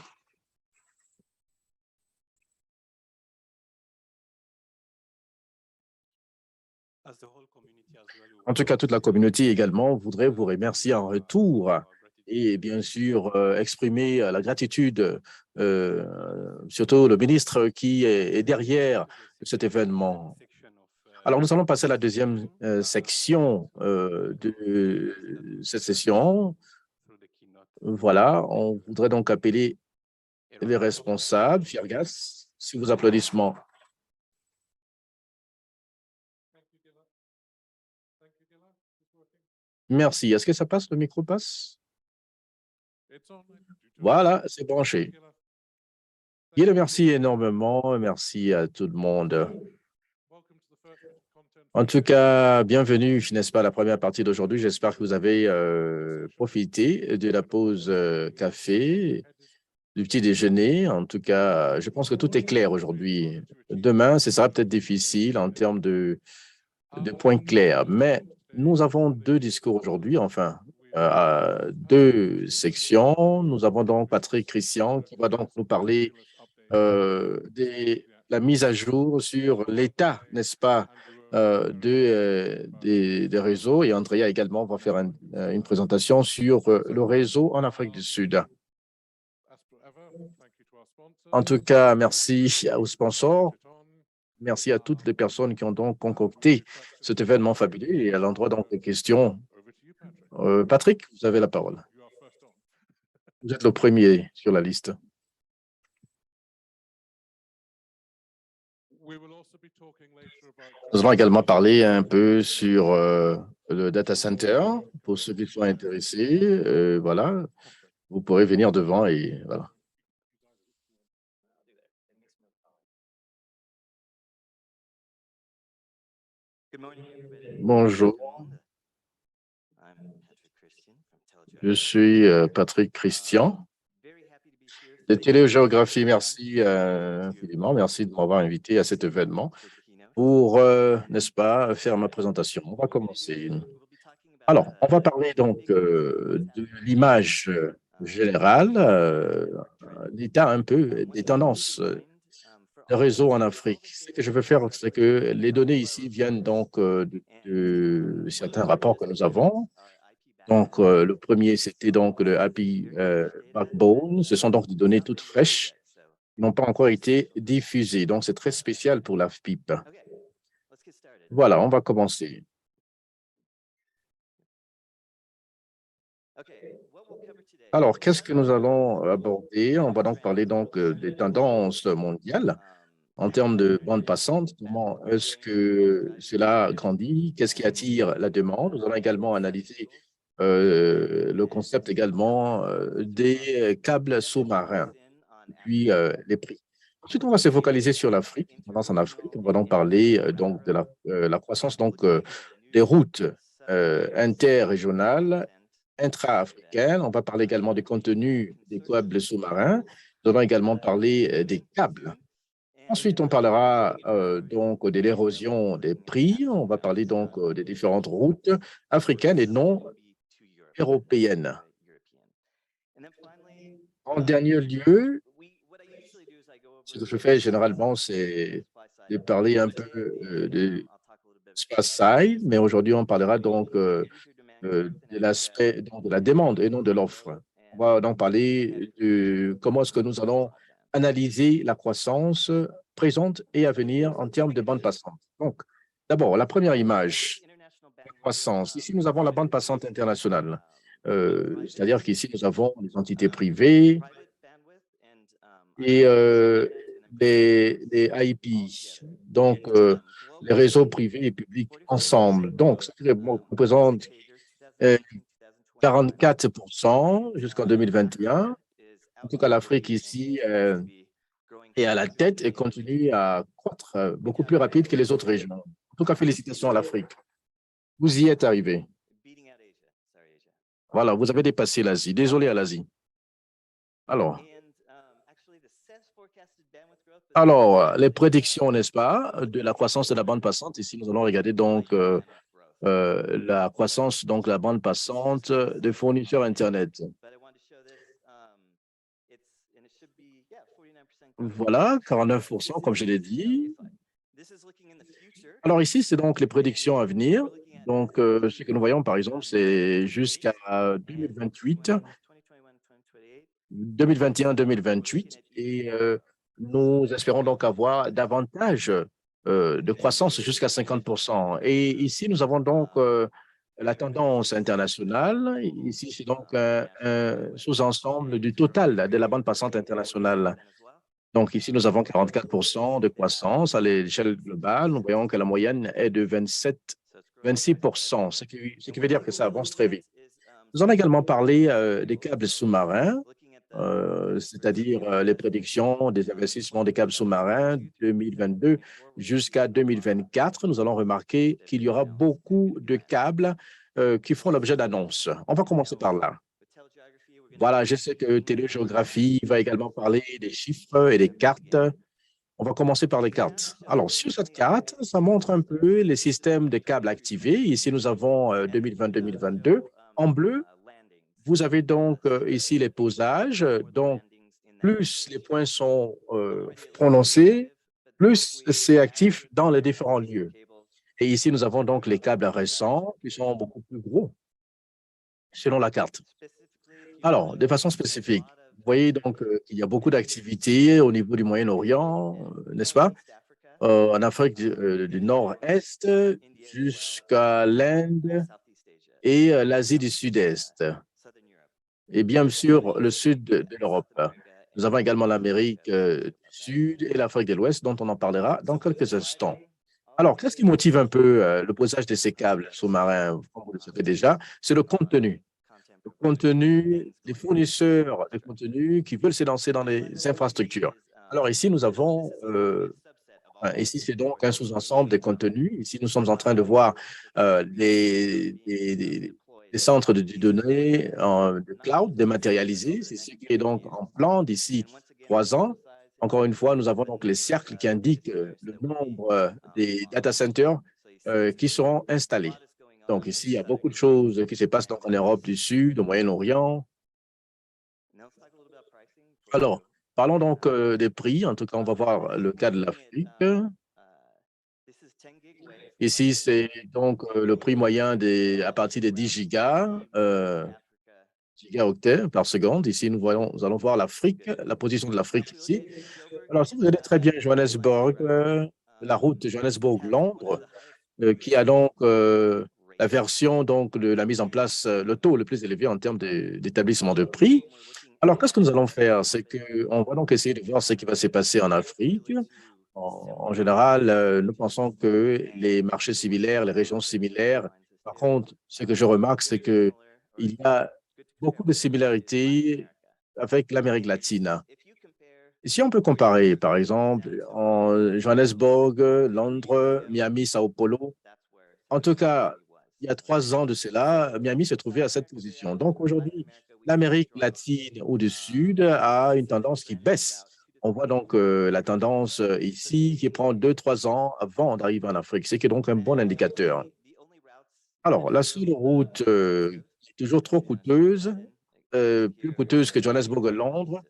En tout cas, toute la communauté également voudrait vous remercier en retour et bien sûr exprimer la gratitude, surtout le ministre qui est derrière cet événement. Alors, nous allons passer à la deuxième section de cette session. Voilà, on voudrait donc appeler les responsables. Fiergas, si vos applaudissements. Merci. Est-ce que ça passe? Le micro passe? Voilà, c'est branché. Guy, merci énormément. Merci à tout le monde. En tout cas, bienvenue, n'est-ce pas, à la première partie d'aujourd'hui. J'espère que vous avez profité de la pause café, du petit déjeuner. En tout cas, je pense que tout est clair aujourd'hui. Demain, ce sera peut-être difficile en termes de points clairs, mais nous avons deux discours aujourd'hui, enfin, deux sections. Nous avons donc Patrick Christian qui va donc nous parler de la mise à jour sur l'état, n'est-ce pas, des réseaux. Et Andrea également va faire une présentation sur le réseau en Afrique du Sud. En tout cas, merci aux sponsors. Merci à toutes les personnes qui ont donc concocté cet événement fabuleux. Et à l'endroit donc des questions, Patrick, vous avez la parole. Vous êtes le premier sur la liste. Nous allons également parler un peu sur le data center. Pour ceux qui sont intéressés, voilà, vous pourrez venir devant et voilà. Bonjour, je suis Patrick Christian de Téléogéographie. Merci infiniment, merci de m'avoir invité à cet événement pour, n'est-ce pas, faire ma présentation. On va commencer. Alors, on va parler donc de l'image générale, l'état un peu des tendances de réseau en Afrique. Ce que je veux faire, c'est que les données ici viennent donc de certains rapports que nous avons. Donc, le premier, c'était donc le Happy Backbone. Ce sont donc des données toutes fraîches qui n'ont pas encore été diffusées. Donc, c'est très spécial pour l'AFPIP. Voilà, on va commencer. Alors, qu'est-ce que nous allons aborder? On va donc parler donc des tendances mondiales en termes de bande passante. Comment est-ce que cela grandit? Qu'est-ce qui attire la demande? Nous allons également analyser le concept également des câbles sous-marins, et puis les prix. Ensuite, on va se focaliser sur l'Afrique, tendance en Afrique. On va donc parler donc de la croissance donc, des routes interrégionales, intra-africaines. On va parler également du contenu des câbles sous-marins. Nous allons également parler des câbles. Ensuite, on parlera donc de l'érosion des prix. On va parler donc des différentes routes africaines et non européennes. En dernier lieu, ce que je fais généralement, c'est de parler un peu de space side, mais aujourd'hui, on parlera donc de l'aspect de la demande et non de l'offre. On va donc parler de comment est-ce que nous allons analyser la croissance présente et à venir en termes de bande passante. Donc, d'abord, la première image, la croissance. Ici, nous avons la bande passante internationale. C'est-à-dire qu'ici, nous avons des entités privées et des IP, donc les réseaux privés et publics ensemble. Donc, ça représente 44% jusqu'en 2021. En tout cas, l'Afrique ici est à la tête et continue à croître beaucoup plus rapide que les autres régions. En tout cas, félicitations à l'Afrique. Vous y êtes arrivé. Voilà, vous avez dépassé l'Asie. Désolé à l'Asie. Alors, les prédictions, n'est-ce pas, de la croissance de la bande passante. Ici, nous allons regarder donc la croissance, donc la bande passante des fournisseurs Internet. Voilà, 49%, comme je l'ai dit. Alors ici, c'est donc les prédictions à venir. Donc, ce que nous voyons, par exemple, c'est jusqu'à 2028, 2021-2028. Et nous espérons donc avoir davantage de croissance jusqu'à 50%. Et ici, nous avons donc la tendance internationale. Ici, c'est donc un sous-ensemble du total de la bande passante internationale. Donc, ici, nous avons 44% de croissance à l'échelle globale. Nous voyons que la moyenne est de 26%, ce qui veut dire que ça avance très vite. Nous allons également parler des câbles sous-marins, c'est-à-dire les prédictions des investissements des câbles sous-marins 2022 jusqu'à 2024. Nous allons remarquer qu'il y aura beaucoup de câbles qui font l'objet d'annonces. On va commencer par là. Voilà, je sais que Télégéographie va également parler des chiffres et des cartes. On va commencer par les cartes. Alors, sur cette carte, ça montre un peu les systèmes de câbles activés. Ici, nous avons 2020-2022. En bleu, vous avez donc ici les posages. Donc, plus les points sont prononcés, plus c'est actif dans les différents lieux. Et ici, nous avons donc les câbles récents qui sont beaucoup plus gros selon la carte. Alors, de façon spécifique, vous voyez donc qu'il y a beaucoup d'activités au niveau du Moyen-Orient, n'est-ce pas? En Afrique du Nord-Est jusqu'à l'Inde et l'Asie du Sud-Est. Et bien sûr, le sud de l'Europe. Nous avons également l'Amérique du Sud et l'Afrique de l'Ouest, dont on en parlera dans quelques instants. Alors, qu'est-ce qui motive un peu le posage de ces câbles sous-marins, comme vous le savez déjà? C'est le contenu. Le contenu des fournisseurs de contenu qui veulent s'élancer dans les infrastructures. Alors ici, nous avons, ici c'est donc un sous-ensemble des contenus. Ici, nous sommes en train de voir les centres de données de cloud dématérialisés. C'est ce qui est donc en plan d'ici 3 ans. Encore une fois, nous avons donc les cercles qui indiquent le nombre des data centers qui seront installés. Donc ici, il y a beaucoup de choses qui se passent donc en Europe du Sud, au Moyen-Orient. Alors, parlons donc des prix. En tout cas, on va voir le cas de l'Afrique. Ici, c'est donc le prix moyen à partir des 10 gigaoctets par seconde. Ici, nous allons voir l'Afrique, la position de l'Afrique ici. Alors, si vous allez très bien Johannesburg, la route Johannesburg-Londres, qui a donc la version donc, de la mise en place, le taux le plus élevé en termes d'établissement de prix. Alors, qu'est-ce que nous allons faire? C'est qu'on va donc essayer de voir ce qui va se passer en Afrique. En général, nous pensons que les marchés similaires, les régions similaires, par contre, ce que je remarque, c'est qu'il y a beaucoup de similarités avec l'Amérique latine. Si on peut comparer, par exemple, en Johannesburg, Londres, Miami, Sao Paulo, en tout cas, il y a 3 ans de cela, Miami se trouvait à cette position. Donc aujourd'hui, l'Amérique latine ou du Sud a une tendance qui baisse. On voit donc la tendance ici qui prend 2-3 ans avant d'arriver en Afrique, ce qui est donc un bon indicateur. Alors, la seule route qui est toujours trop coûteuse, plus coûteuse que Johannesburg et Londres,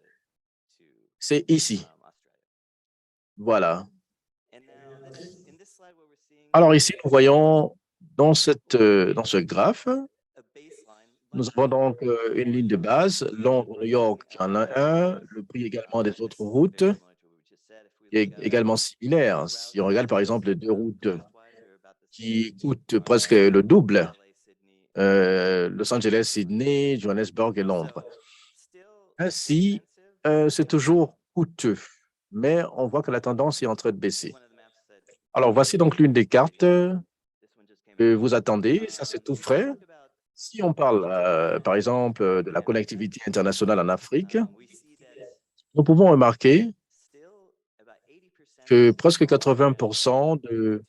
c'est ici. Voilà. Alors ici, nous voyons dans ce graphe, nous avons donc une ligne de base, Londres, New York, il y en a un, le prix également des autres routes est également similaire. Si on regarde par exemple les 2 routes qui coûtent presque le double, Los Angeles, Sydney, Johannesburg et Londres. Ainsi, c'est toujours coûteux, mais on voit que la tendance est en train de baisser. Alors, voici donc l'une des cartes que vous attendez. Ça, c'est tout frais. Si on parle, par exemple, de la connectivité internationale en Afrique, nous pouvons remarquer que presque 80% de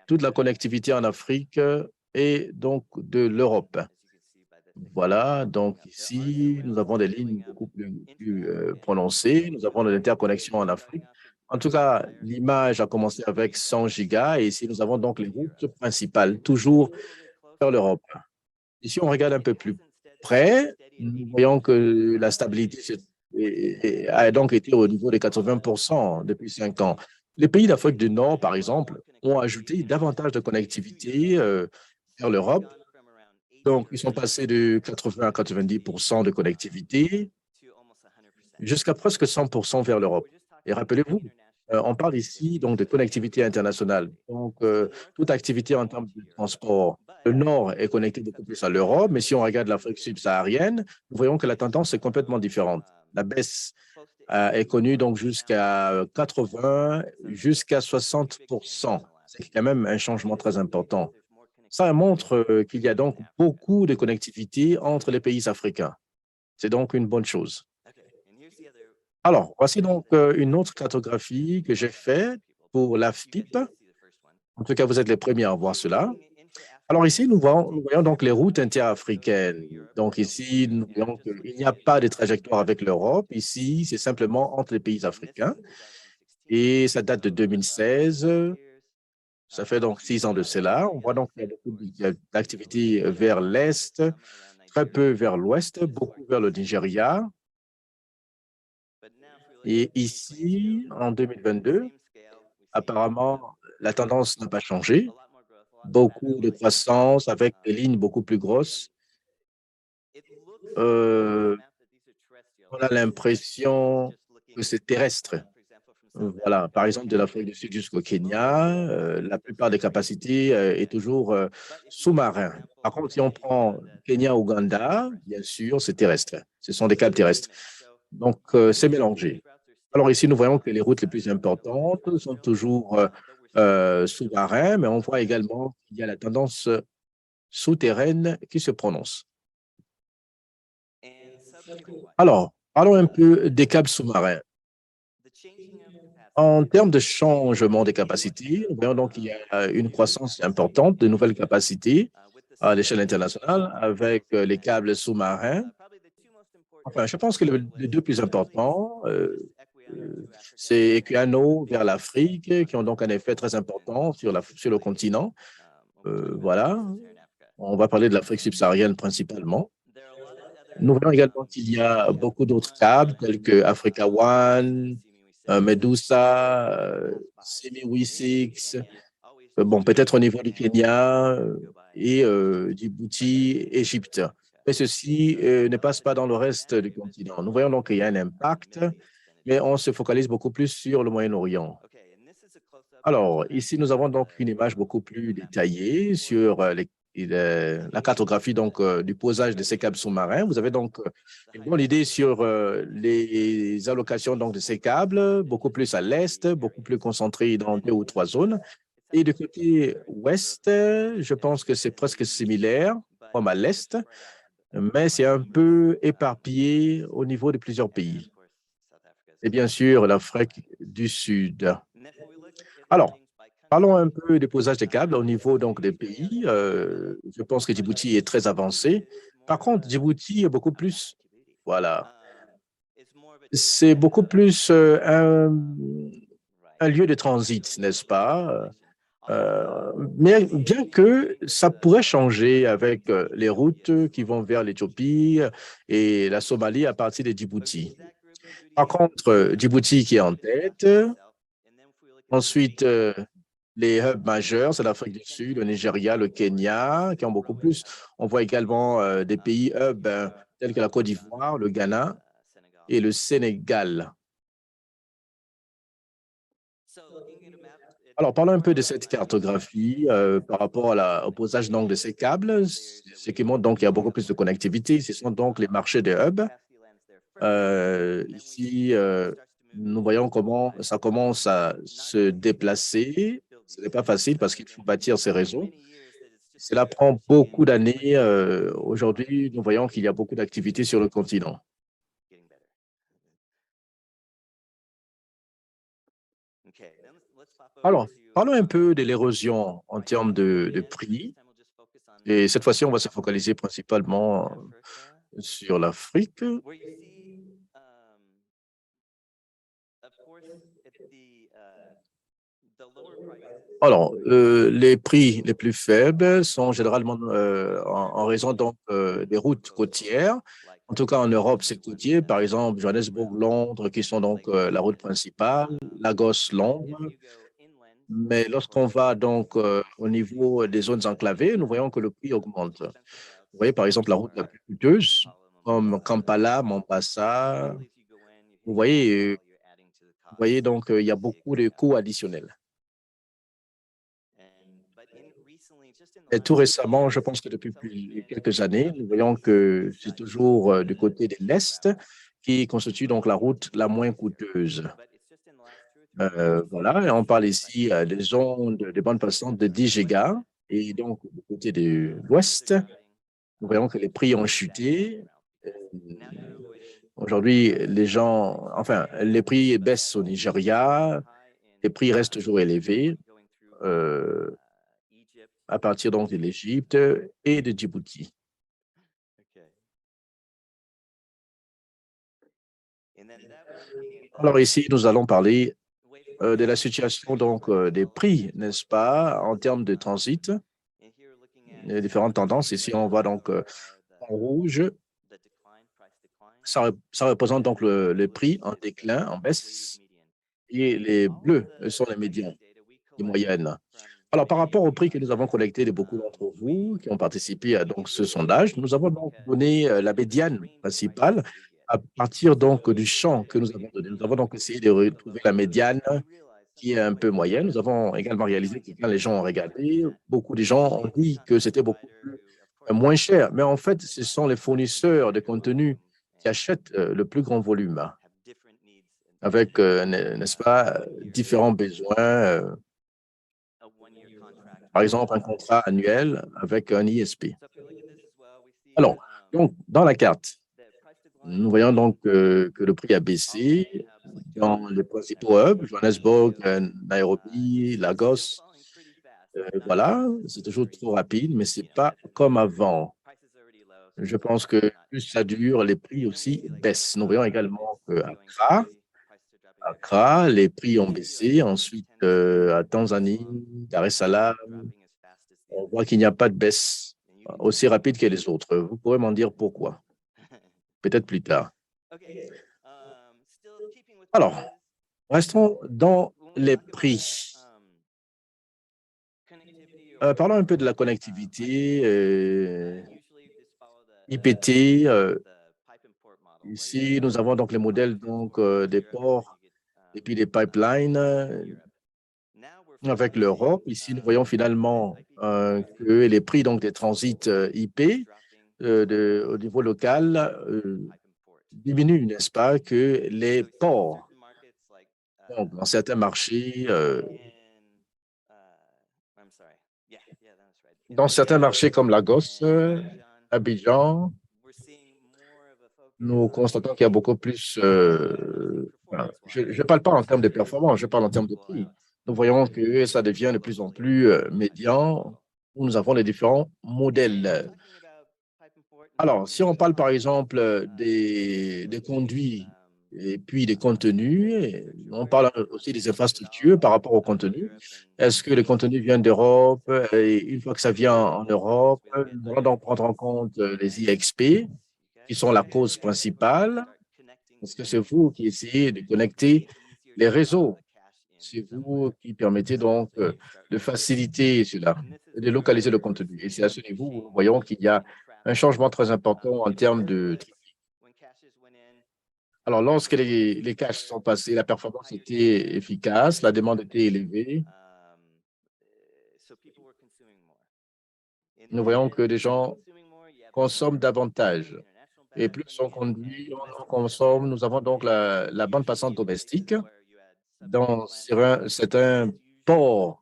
toute la connectivité en Afrique est donc de l'Europe. Voilà, donc ici, nous avons des lignes beaucoup plus prononcées. Nous avons de l'interconnexion en Afrique. En tout cas, l'image a commencé avec 100 gigas et ici, nous avons donc les routes principales, toujours vers l'Europe. Ici, on regarde un peu plus près. Nous voyons que la stabilité a donc été au niveau de 80% depuis 5 ans. Les pays d'Afrique du Nord, par exemple, ont ajouté davantage de connectivité vers l'Europe. Donc, ils sont passés de 80 à 90% de connectivité jusqu'à presque 100% vers l'Europe. Et rappelez-vous, on parle ici donc de connectivité internationale. Donc, toute activité en termes de transport. Le Nord est connecté beaucoup plus à l'Europe, mais si on regarde l'Afrique subsaharienne, nous voyons que la tendance est complètement différente. La baisse est connue donc jusqu'à 80, jusqu'à 60%. C'est quand même un changement très important. Ça montre qu'il y a donc beaucoup de connectivité entre les pays africains. C'est donc une bonne chose. Alors, voici donc une autre cartographie que j'ai faite pour l'AFPIP. En tout cas, vous êtes les premiers à voir cela. Alors ici, nous voyons donc les routes interafricaines. Donc ici, nous voyons qu'il n'y a pas de trajectoire avec l'Europe. Ici, c'est simplement entre les pays africains. Et ça date de 2016. Ça fait donc 6 ans de cela. On voit donc qu'il y a beaucoup d'activités vers l'Est, très peu vers l'Ouest, beaucoup vers le Nigeria. Et ici, en 2022, apparemment, la tendance n'a pas changé. Beaucoup de croissance avec des lignes beaucoup plus grosses. On a l'impression que c'est terrestre. Voilà, par exemple, de l'Afrique du Sud jusqu'au Kenya, la plupart des capacités est toujours sous-marin. Par contre, si on prend Kenya-Ouganda, bien sûr, c'est terrestre. Ce sont des câbles terrestres. Donc, c'est mélangé. Alors ici, nous voyons que les routes les plus importantes sont toujours sous-marins, mais on voit également qu'il y a la tendance souterraine qui se prononce. Alors, parlons un peu des câbles sous-marins. En termes de changement des capacités, nous voyons donc qu'il y a une croissance importante de nouvelles capacités à l'échelle internationale avec les câbles sous-marins. Enfin, je pense que les deux plus importants, c'est Equiano vers l'Afrique, qui ont donc un effet très important sur le continent. Voilà, on va parler de l'Afrique subsaharienne principalement. Nous voyons également qu'il y a beaucoup d'autres câbles, tels que Africa One, Medusa, Semi-Wi-6, bon, peut-être au niveau du Kenya et Djibouti, Égypte. Mais ceci ne passe pas dans le reste du continent. Nous voyons donc qu'il y a un impact, mais on se focalise beaucoup plus sur le Moyen-Orient. Alors, ici, nous avons donc une image beaucoup plus détaillée sur la cartographie donc, du posage de ces câbles sous-marins. Vous avez donc une bonne idée sur les allocations donc, de ces câbles, beaucoup plus à l'est, beaucoup plus concentrés dans 2 ou 3 zones. Et du côté ouest, je pense que c'est presque similaire, comme à l'est, mais c'est un peu éparpillé au niveau de plusieurs pays. Et bien sûr, l'Afrique du Sud. Alors, parlons un peu du posage des câbles au niveau donc, des pays. Je pense que Djibouti est très avancé. Par contre, Djibouti est beaucoup plus, voilà, c'est beaucoup plus un lieu de transit, n'est-ce pas? Mais bien que ça pourrait changer avec les routes qui vont vers l'Éthiopie et la Somalie à partir de Djibouti. Par contre, Djibouti qui est en tête. Ensuite, les hubs majeurs, c'est l'Afrique du Sud, le Nigeria, le Kenya, qui ont beaucoup plus. On voit également des pays hubs tels que la Côte d'Ivoire, le Ghana et le Sénégal. Alors, parlons un peu de cette cartographie par rapport au posage donc, de ces câbles, ce qui montre donc qu'il y a beaucoup plus de connectivité. Ce sont donc les marchés des hubs. Ici, nous voyons comment ça commence à se déplacer. Ce n'est pas facile parce qu'il faut bâtir ces réseaux. Cela prend beaucoup d'années. Aujourd'hui, nous voyons qu'il y a beaucoup d'activités sur le continent. Alors, parlons un peu de l'érosion en termes de prix. Et cette fois-ci, on va se focaliser principalement sur l'Afrique. Alors, les prix les plus faibles sont généralement en raison donc, des routes côtières. En tout cas, en Europe, c'est côtier. Par exemple, Johannesburg-Londres, qui sont donc la route principale, Lagos-Londres. Mais lorsqu'on va donc au niveau des zones enclavées, nous voyons que le prix augmente. Vous voyez, par exemple, la route la plus coûteuse, comme Kampala, Mombasa. Vous voyez donc, il y a beaucoup de coûts additionnels. Et tout récemment, je pense que depuis quelques années, nous voyons que c'est toujours du côté de l'Est qui constitue donc la route la moins coûteuse. Voilà, et on parle ici des ondes de bande passante de 10 gigas Et donc, du côté de l'Ouest, nous voyons que les prix ont chuté. Aujourd'hui, les prix baissent au Nigeria, les prix restent toujours élevés à partir donc de l'Égypte et de Djibouti. Alors ici, nous allons parler de la situation donc des prix, n'est-ce pas, en termes de transit, les différentes tendances. Ici, on voit donc en rouge, ça représente donc le prix en déclin, en baisse, et les bleus sont les médians, les moyennes. Alors, par rapport au prix que nous avons collecté de beaucoup d'entre vous qui ont participé à donc, ce sondage, nous avons donc donné la médiane principale à partir donc du champ que nous avons donné. Nous avons donc essayé de retrouver la médiane qui est un peu moyenne. Nous avons également réalisé que quand les gens ont regardé, beaucoup de gens ont dit que c'était beaucoup moins cher. Mais en fait, ce sont les fournisseurs de contenu qui achètent le plus grand volume, avec, n'est-ce pas, différents besoins. Par exemple, un contrat annuel avec un ISP. Alors, donc, dans la carte, nous voyons donc que le prix a baissé dans les principaux hubs, Johannesburg, Nairobi, Lagos. Voilà, c'est toujours trop rapide, mais ce n'est pas comme avant. Je pense que plus ça dure, les prix aussi baissent. Nous voyons également qu'à Accra, les prix ont baissé. Ensuite, à Tanzanie, Dar es Salaam, on voit qu'il n'y a pas de baisse aussi rapide que les autres. Vous pourrez m'en dire pourquoi, peut-être plus tard. Alors, restons dans les prix. Parlons un peu de la connectivité, IPT. Ici, nous avons donc les modèles donc, des ports et puis des pipelines avec l'Europe. Ici, nous voyons finalement que les prix donc, des transits IP au niveau local diminuent, n'est-ce pas, que les ports. Donc, dans certains marchés, comme Lagos, Abidjan, nous constatons qu'il y a beaucoup plus. Je ne parle pas en termes de performance, je parle en termes de prix. Nous voyons que ça devient de plus en plus médian, où nous avons les différents modèles. Alors, si on parle par exemple des conduits et puis des contenus, on parle aussi des infrastructures par rapport au contenu. Est-ce que le contenu vient d'Europe? Et une fois que ça vient en Europe, nous allons donc prendre en compte les IXP, qui sont la cause principale, parce que c'est vous qui essayez de connecter les réseaux. C'est vous qui permettez donc de faciliter cela, de localiser le contenu. Et c'est à ce niveau où nous voyons qu'il y a un changement très important en termes de trafic. Alors, lorsque les caches sont passés, la performance était efficace, la demande était élevée. Nous voyons que les gens consomment davantage. Et plus on conduit, on consomme. Nous avons donc la bande passante domestique dans certains ports,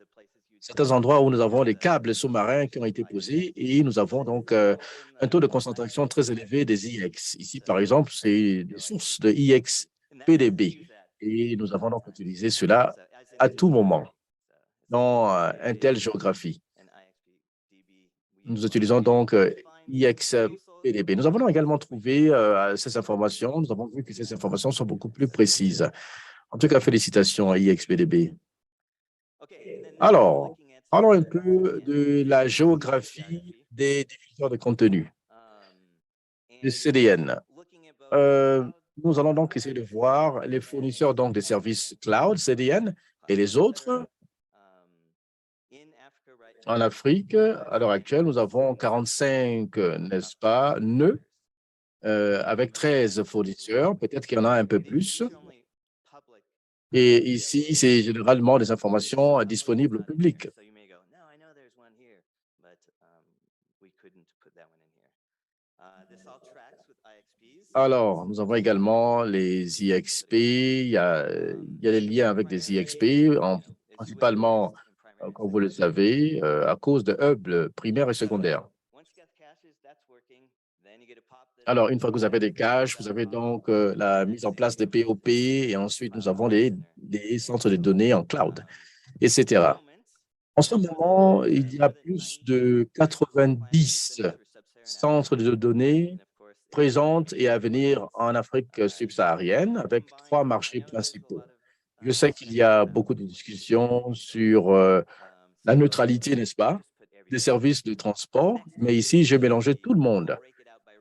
certains endroits où nous avons des câbles sous-marins qui ont été posés et nous avons donc un taux de concentration très élevé des IX. Ici, par exemple, c'est des sources de IX PDB et nous avons donc utilisé cela à tout moment dans une telle géographie. Nous utilisons donc IX PDB. Nous avons également trouvé ces informations. Nous avons vu que ces informations sont beaucoup plus précises. En tout cas, félicitations à IXPDB. Alors, parlons un peu de la géographie des diffuseurs de contenu, des CDN. Nous allons donc essayer de voir les fournisseurs donc, des services cloud, CDN, et les autres. En Afrique, à l'heure actuelle, nous avons 45, n'est-ce pas, nœuds, avec 13 fournisseurs. Peut-être qu'il y en a un peu plus. Et ici, c'est généralement des informations disponibles au public. Alors, nous avons également les IXP. Il y a des liens avec des IXP, principalement comme vous le savez, à cause de hubs primaires et secondaires. Alors, une fois que vous avez des caches, vous avez donc la mise en place des POP et ensuite nous avons des centres de données en cloud, etc. En ce moment, il y a plus de 90 centres de données présents et à venir en Afrique subsaharienne avec 3 marchés principaux. Je sais qu'il y a beaucoup de discussions sur la neutralité, n'est-ce pas, des services de transport, mais ici, j'ai mélangé tout le monde.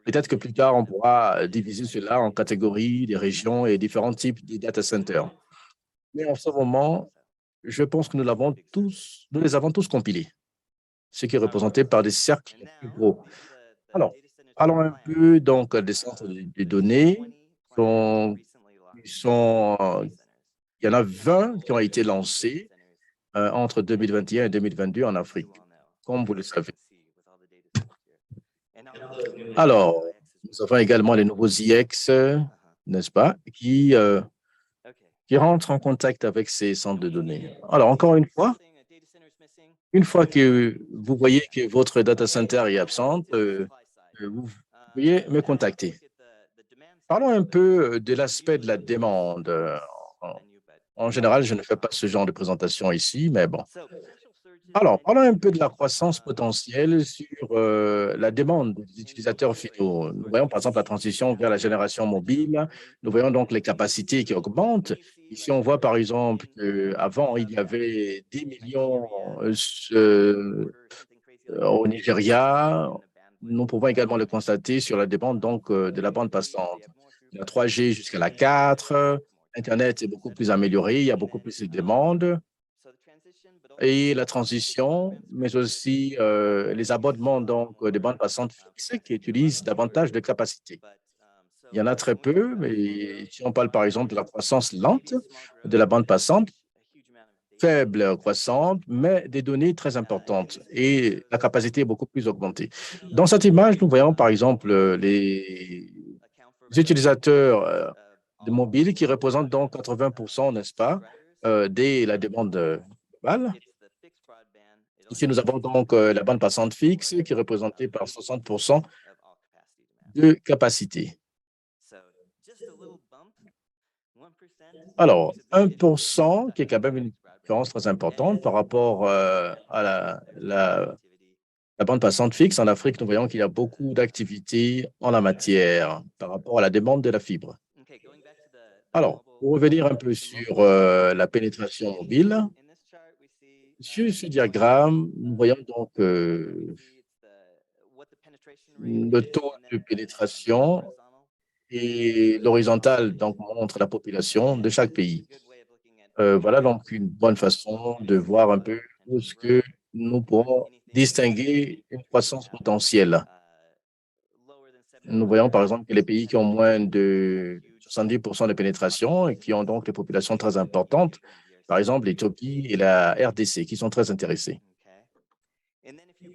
Peut-être que plus tard, on pourra diviser cela en catégories, des régions et différents types de data centers. Mais en ce moment, je pense que nous les avons tous compilés, ce qui est représenté par des cercles plus gros. Alors, parlons un peu donc des centres de données. Il y en a 20 qui ont été lancés entre 2021 et 2022 en Afrique, comme vous le savez. Alors, nous avons également les nouveaux IX, n'est-ce pas, qui rentrent en contact avec ces centres de données. Alors, encore une fois que vous voyez que votre data center est absent, vous pouvez me contacter. Parlons un peu de l'aspect de la demande. En général, je ne fais pas ce genre de présentation ici, mais bon. Alors, parlons un peu de la croissance potentielle sur la demande des utilisateurs finaux. Nous voyons par exemple la transition vers la génération mobile. Nous voyons donc les capacités qui augmentent. Ici, on voit par exemple qu'avant, il y avait 10 millions au Nigeria. Nous pouvons également le constater sur la demande donc, de la bande passante. De la 3G jusqu'à la 4. Internet est beaucoup plus amélioré. Il y a beaucoup plus de demandes. Et la transition, mais aussi les abonnements donc, des bandes passantes fixes qui utilisent davantage de capacité. Il y en a très peu, mais si on parle par exemple de la croissance lente de la bande passante, faible croissante, mais des données très importantes et la capacité est beaucoup plus augmentée. Dans cette image, nous voyons par exemple les utilisateurs de mobiles qui représentent donc 80%, n'est-ce pas, de la demande globale. Ici, nous avons donc la bande passante fixe qui est représentée par 60% de capacité. Alors, 1% qui est quand même une différence très importante par rapport à la bande passante fixe. En Afrique, nous voyons qu'il y a beaucoup d'activités en la matière par rapport à la demande de la fibre. Alors, pour revenir un peu sur la pénétration mobile, sur ce diagramme, nous voyons donc le taux de pénétration et l'horizontale donc montre la population de chaque pays. Voilà donc une bonne façon de voir un peu où est-ce que nous pourrons distinguer une croissance potentielle. Nous voyons par exemple que les pays qui ont moins de 70% de pénétration et qui ont donc des populations très importantes, par exemple l'Éthiopie et la RDC, qui sont très intéressés.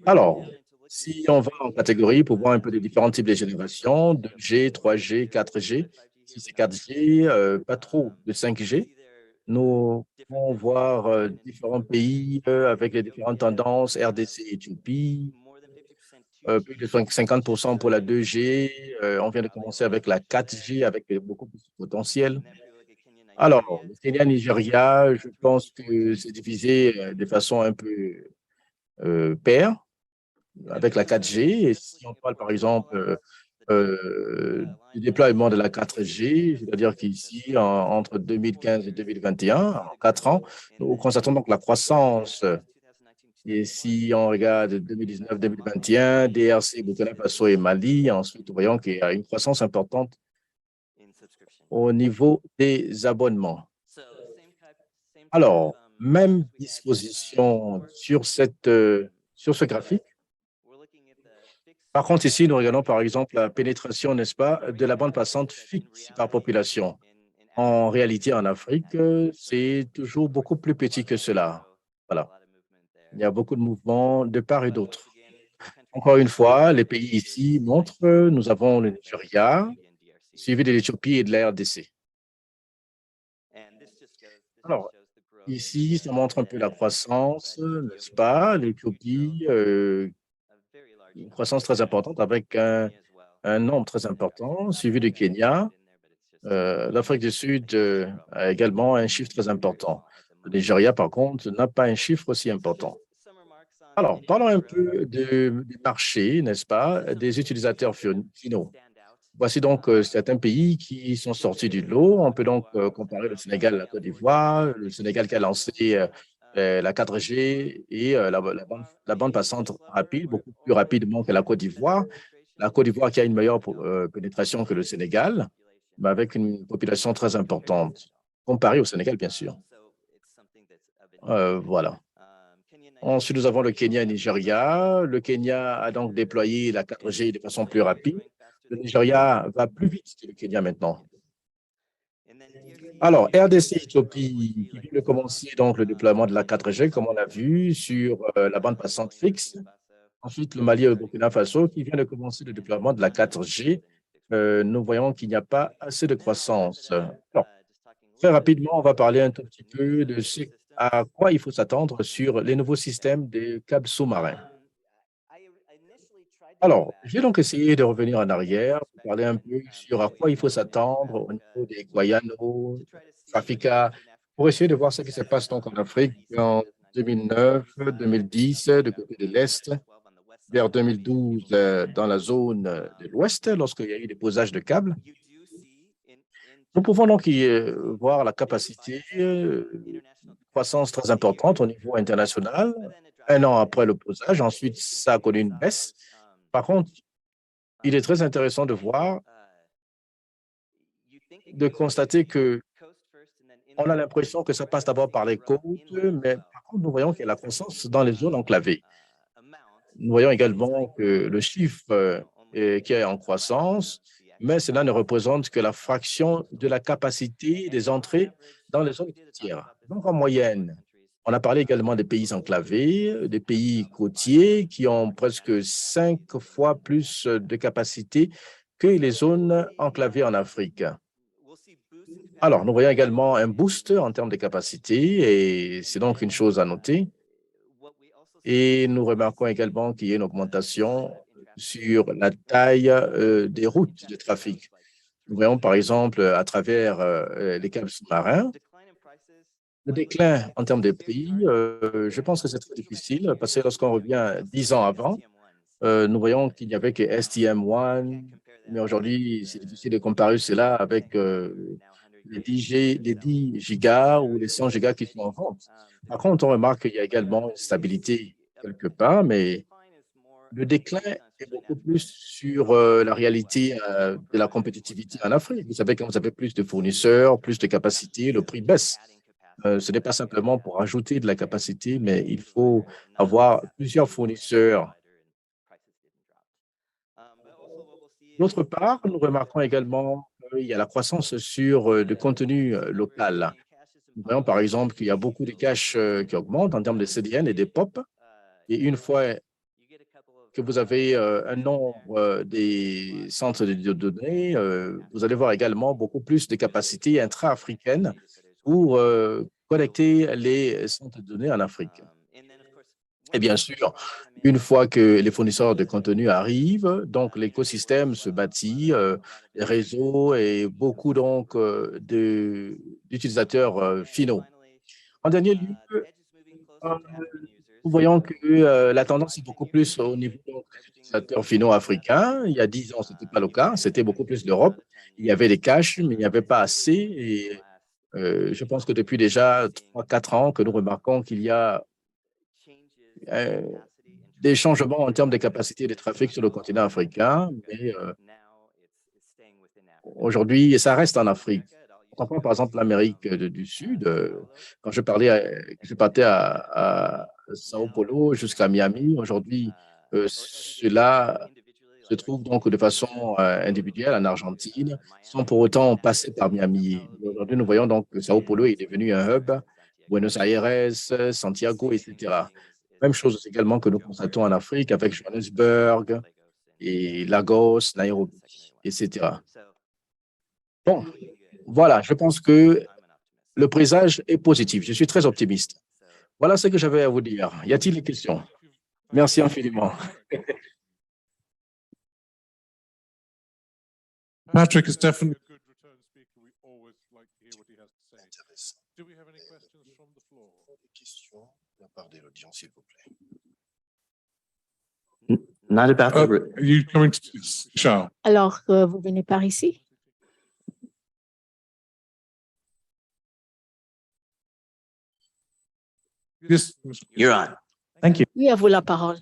Alors, si on va en catégorie pour voir un peu les différents types de générations, 2G, 3G, 4G, si c'est 4G, pas trop de 5G, nous pouvons voir différents pays avec les différentes tendances, RDC, Éthiopie, plus de 50% pour la 2G, on vient de commencer avec la 4G avec beaucoup plus de potentiel. Alors, le Kenya, Nigeria, je pense que c'est divisé de façon un peu paire avec la 4G. Et si on parle par exemple du déploiement de la 4G, c'est-à-dire qu'ici, entre 2015 et 2021, en 4 ans, nous constatons donc la croissance. Et si on regarde 2019-2021, DRC, Burkina Faso et Mali, ensuite, nous voyons qu'il y a une croissance importante au niveau des abonnements. Alors, même disposition sur ce graphique. Par contre, ici, nous regardons par exemple la pénétration, n'est-ce pas, de la bande passante fixe par population. En réalité, en Afrique, c'est toujours beaucoup plus petit que cela. Voilà. Il y a beaucoup de mouvements de part et d'autre. Encore une fois, les pays ici montrent, nous avons le Nigeria, suivi de l'Éthiopie et de la RDC. Alors, Ici, ça montre un peu la croissance, n'est-ce pas? L'Éthiopie, une croissance très importante avec un nombre très important, suivi du Kenya. L'Afrique du Sud a également un chiffre très important. Le Nigeria, par contre, n'a pas un chiffre aussi important. Alors, parlons un peu du marché, n'est-ce pas, des utilisateurs finaux. Voici donc certains pays qui sont sortis du lot. On peut donc comparer le Sénégal à la Côte d'Ivoire, le Sénégal qui a lancé la 4G et la bande passante rapide, beaucoup plus rapidement que la Côte d'Ivoire. La Côte d'Ivoire qui a une meilleure pénétration que le Sénégal, mais avec une population très importante, comparée au Sénégal, bien sûr. Voilà. Ensuite, nous avons le Kenya et le Nigeria. Le Kenya a donc déployé la 4G de façon plus rapide. Le Nigeria va plus vite que le Kenya maintenant. Alors, RDC Éthiopie, qui vient de commencer donc le déploiement de la 4G, comme on l'a vu, sur la bande passante fixe. Ensuite, le Mali et le Burkina Faso, qui vient de commencer le déploiement de la 4G. Nous voyons qu'il n'y a pas assez de croissance. Alors, très rapidement, on va parler un tout petit peu de ce à quoi il faut s'attendre sur les nouveaux systèmes de câbles sous-marins. Alors, j'ai donc essayé de revenir en arrière pour parler un peu sur à quoi il faut s'attendre au niveau des Guayano, Traffica, pour essayer de voir ce qui se passe donc en Afrique en 2009, 2010, du côté de l'Est, vers 2012 dans la zone de l'Ouest, lorsqu'il y a eu des posages de câbles. Nous pouvons donc y voir la capacité, croissance très importante au niveau international, un an après le posage. Ensuite, ça a connu une baisse. Par contre, il est très intéressant de voir, de constater que on a l'impression que ça passe d'abord par les côtes, mais par contre, nous voyons qu'il y a la croissance dans les zones enclavées. Nous voyons également que le chiffre qui est en croissance, mais cela ne représente que la fraction de la capacité des entrées dans les zones côtières. Donc, en moyenne, on a parlé également des pays enclavés, des pays côtiers qui ont presque 5 fois plus de capacité que les zones enclavées en Afrique. Alors, nous voyons également un boost en termes de capacité et c'est donc une chose à noter. Et nous remarquons également qu'il y a une augmentation sur la taille des routes de trafic. Nous voyons par exemple à travers les câbles sous-marins, le déclin en termes de prix, je pense que c'est très difficile parce que lorsqu'on revient 10 ans avant, nous voyons qu'il n'y avait que STM1, mais aujourd'hui, c'est difficile de comparer cela avec les 10 gigas ou les 100 gigas qui sont en vente. Par contre, on remarque qu'il y a également une stabilité quelque part, mais le déclin est beaucoup plus sur la réalité de la compétitivité en Afrique. Vous savez, quand vous avez plus de fournisseurs, plus de capacités, le prix baisse. Ce n'est pas simplement pour ajouter de la capacité, mais il faut avoir plusieurs fournisseurs. D'autre part, nous remarquons également qu'il y a la croissance sur le contenu local. Nous voyons par exemple qu'il y a beaucoup de caches qui augmentent en termes de CDN et de POP. Et une fois que vous avez un nombre des centres de données, vous allez voir également beaucoup plus de capacités intra-africaines pour connecter les centres de données en Afrique. Et bien sûr, une fois que les fournisseurs de contenu arrivent, donc l'écosystème se bâtit, les réseaux et beaucoup donc d'utilisateurs finaux. En dernier lieu, nous voyons que la tendance est beaucoup plus au niveau des utilisateurs finaux africains. Il y a 10 ans, ce n'était pas le cas, c'était beaucoup plus l'Europe. Il y avait des caches, mais il n'y avait pas assez. Et je pense que depuis déjà 3-4 ans que nous remarquons qu'il y a des changements en termes de capacité de trafic sur le continent africain, mais aujourd'hui, ça reste en Afrique. On prend par exemple l'Amérique du Sud. Quand je partais à Sao Paulo jusqu'à Miami, aujourd'hui, cela se trouve donc de façon individuelle en Argentine, sans pour autant passer par Miami. Aujourd'hui, nous voyons donc que Sao Paulo est devenu un hub, Buenos Aires, Santiago, etc. Même chose également que nous constatons en Afrique avec Johannesburg et Lagos, Nairobi, etc. Bon, voilà, je pense que le présage est positif. Je suis très optimiste. Voilà ce que j'avais à vous dire. Y a-t-il des questions? Merci infiniment. Patrick is definitely a good return speaker. We always like to hear what he has to say. Intéressant. Do we have any questions from the floor? Des questions de la part de l'audience, s'il vous plaît. Not about the, Are you coming to Charles? Alors, vous venez par ici? Yes. you're on. Thank you. Oui, à vous la parole.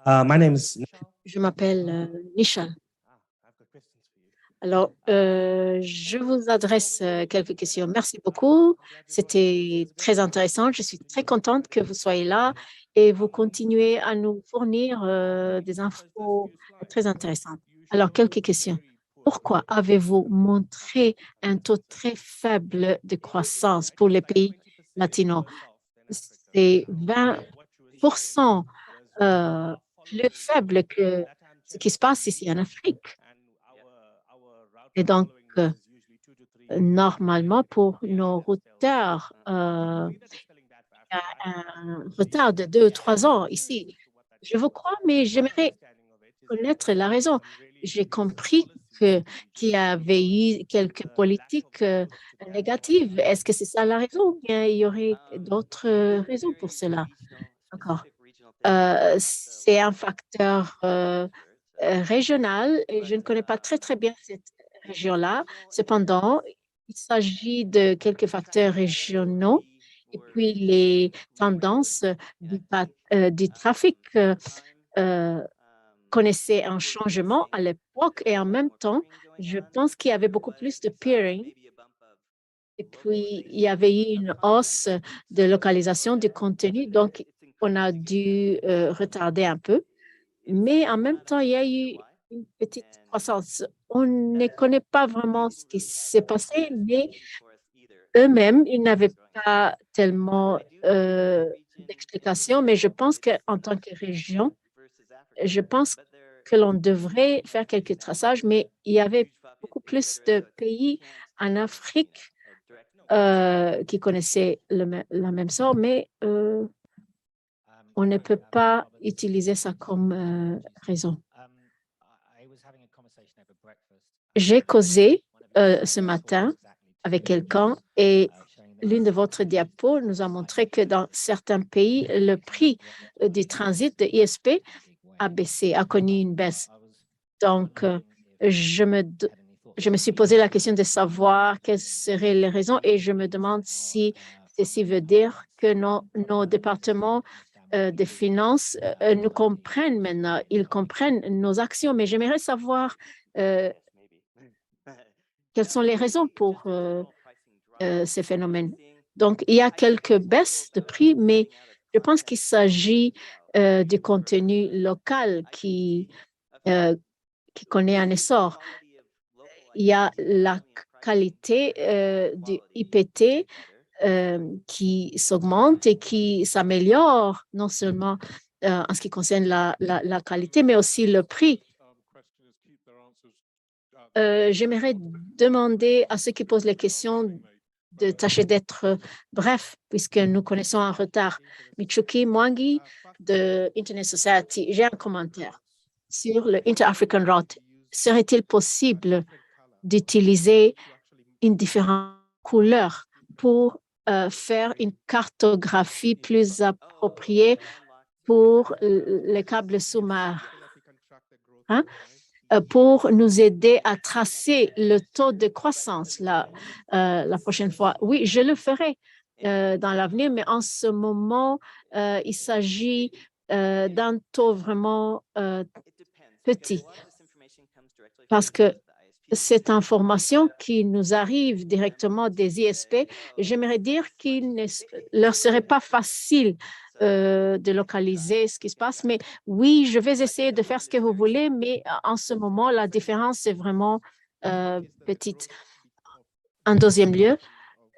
My name is. Je m'appelle Nishal. Alors, je vous adresse quelques questions. Merci beaucoup. C'était très intéressant. Je suis très contente que vous soyez là et vous continuez à nous fournir des infos très intéressantes. Alors, quelques questions. Pourquoi avez-vous montré un taux très faible de croissance pour les pays latinos? C'est 20% plus faible que ce qui se passe ici en Afrique. Et donc, normalement, pour nos routeurs, il y a un retard de 2 ou 3 ans ici. Je vous crois, mais j'aimerais connaître la raison. J'ai compris qu'il y avait eu quelques politiques négatives. Est-ce que c'est ça la raison ou bien il y aurait d'autres raisons pour cela? Encore. C'est un facteur régional et je ne connais pas très bien cette région-là. Cependant, il s'agit de quelques facteurs régionaux et puis les tendances du trafic connaissaient un changement à l'époque et en même temps, je pense qu'il y avait beaucoup plus de peering. Et puis, il y avait eu une hausse de localisation du contenu, donc on a dû retarder un peu. Mais en même temps, il y a eu une petite croissance. On ne connaît pas vraiment ce qui s'est passé, mais eux-mêmes, ils n'avaient pas tellement d'explications. Mais je pense qu'en tant que région, je pense que l'on devrait faire quelques traçages, mais il y avait beaucoup plus de pays en Afrique qui connaissaient la même sort, mais on ne peut pas utiliser ça comme raison. J'ai causé ce matin avec quelqu'un et l'une de votre diapos nous a montré que dans certains pays, le prix du transit de ISP a baissé, a connu une baisse. Donc, je me suis posé la question de savoir quelles seraient les raisons et je me demande si ceci veut dire que nos départements des finances nous comprennent maintenant, ils comprennent nos actions, mais j'aimerais savoir quelles sont les raisons pour ces phénomènes. Donc, il y a quelques baisses de prix, mais je pense qu'il s'agit du contenu local qui connaît un essor. Il y a la qualité du IPT qui s'augmente et qui s'améliore, non seulement en ce qui concerne la qualité, mais aussi le prix. J'aimerais demander à ceux qui posent les questions de tâcher d'être bref, puisque nous connaissons un retard. Michuki Mwangi de Internet Society, j'ai un commentaire sur le Inter-African Route. Serait-il possible d'utiliser une différente couleur pour faire une cartographie plus appropriée pour les câbles sous-marins, pour nous aider à tracer le taux de croissance la prochaine fois? Oui, je le ferai dans l'avenir, mais en ce moment, il s'agit d'un taux vraiment petit parce que cette information qui nous arrive directement des ISP, j'aimerais dire qu'il ne leur serait pas facile de localiser ce qui se passe. Mais oui, je vais essayer de faire ce que vous voulez, mais en ce moment, la différence est vraiment petite. En deuxième lieu,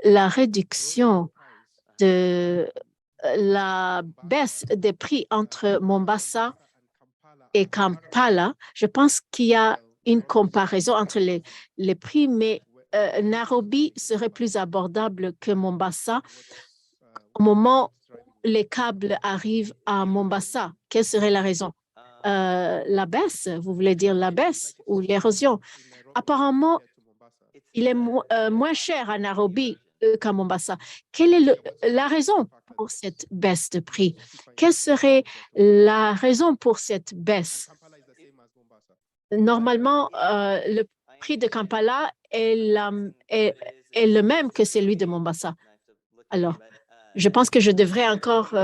la réduction de la baisse des prix entre Mombasa et Kampala, je pense qu'il y a une comparaison entre les prix, mais Nairobi serait plus abordable que Mombasa au moment où les câbles arrivent à Mombasa? Quelle serait la raison? La baisse, vous voulez dire la baisse ou l'érosion? Apparemment, il est moins cher à Nairobi qu'à Mombasa. Quelle est la raison pour cette baisse de prix? Quelle serait la raison pour cette baisse? Normalement, le prix de Kampala est le même que celui de Mombasa. Alors, je pense que je devrais encore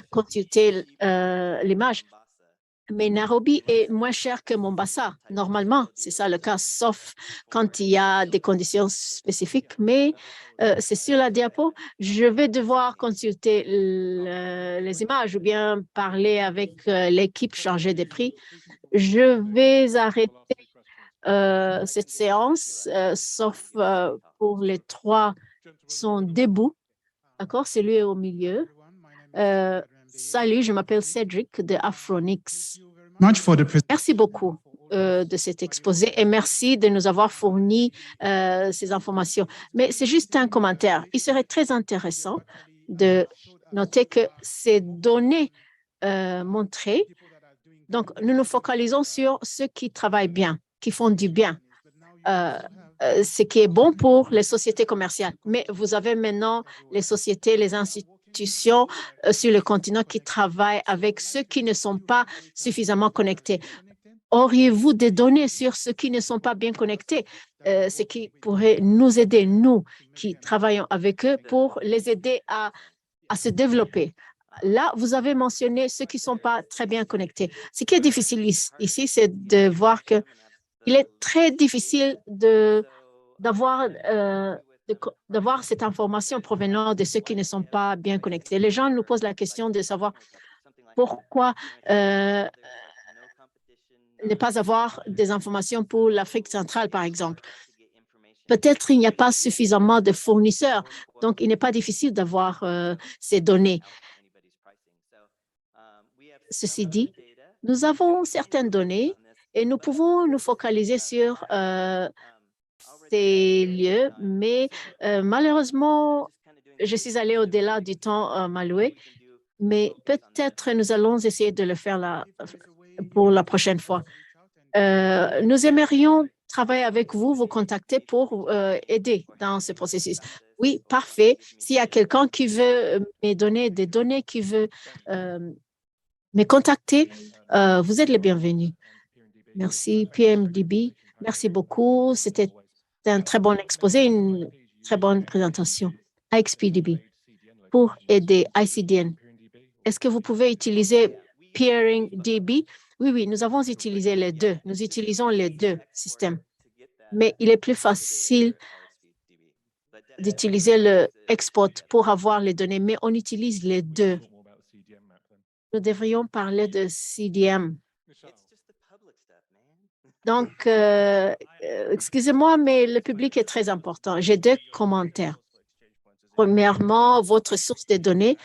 consulter l'image. Mais Nairobi est moins cher que Mombasa. Normalement, c'est ça le cas, sauf quand il y a des conditions spécifiques. Mais c'est sur la diapo. Je vais devoir consulter les images ou bien parler avec l'équipe chargée des prix. Je vais arrêter cette séance, sauf pour les trois qui sont debout. D'accord, c'est lui au milieu. Salut, je m'appelle Cédric de Afronix. Merci beaucoup de cet exposé et merci de nous avoir fourni ces informations. Mais c'est juste un commentaire. Il serait très intéressant de noter que ces données montrées, donc nous nous focalisons sur ceux qui travaillent bien, qui font du bien. Ce qui est bon pour les sociétés commerciales. Mais vous avez maintenant les sociétés, les institutions sur le continent qui travaillent avec ceux qui ne sont pas suffisamment connectés. Auriez-vous des données sur ceux qui ne sont pas bien connectés, ce qui pourrait nous aider, nous qui travaillons avec eux, pour les aider à se développer? Là, vous avez mentionné ceux qui ne sont pas très bien connectés. Ce qui est difficile ici, c'est de voir que il est très difficile d'avoir cette information provenant de ceux qui ne sont pas bien connectés. Les gens nous posent la question de savoir pourquoi ne pas avoir des informations pour l'Afrique centrale, par exemple. Peut-être il n'y a pas suffisamment de fournisseurs, donc il n'est pas difficile d'avoir ces données. Ceci dit, nous avons certaines données et nous pouvons nous focaliser sur ces lieux, mais malheureusement, je suis allée au-delà du temps m'alloué, mais peut-être nous allons essayer de le faire pour la prochaine fois. Nous aimerions travailler avec vous, vous contacter pour aider dans ce processus. Oui, parfait. S'il y a quelqu'un qui veut me donner des données, qui veut me contacter, vous êtes les bienvenus. Merci, PMDB. Merci beaucoup. C'était un très bon exposé, une très bonne présentation. IXPDB, pour aider ICDN. Est-ce que vous pouvez utiliser PeeringDB? Oui, nous avons utilisé les deux. Nous utilisons les deux systèmes. Mais il est plus facile d'utiliser le export pour avoir les données, mais on utilise les deux. Nous devrions parler de CDM. Donc, excusez-moi, mais le public est très important. J'ai deux commentaires. Premièrement, votre source de données.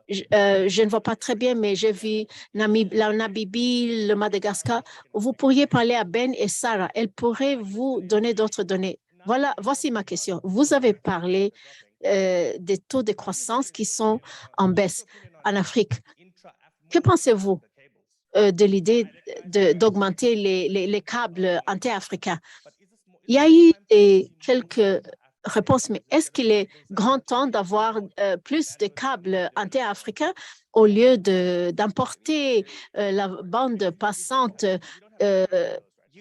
Je ne vois pas très bien, mais j'ai vu la Namibie, le Madagascar. Vous pourriez parler à Ben et Sarah. Elles pourraient vous donner d'autres données. Voilà, voici ma question. Vous avez parlé des taux de croissance qui sont en baisse en Afrique. Que pensez-vous de l'idée d'augmenter les câbles inter-africains? Il y a eu quelques réponses, mais est-ce qu'il est grand temps d'avoir plus de câbles inter-africains au lieu d'importer la bande passante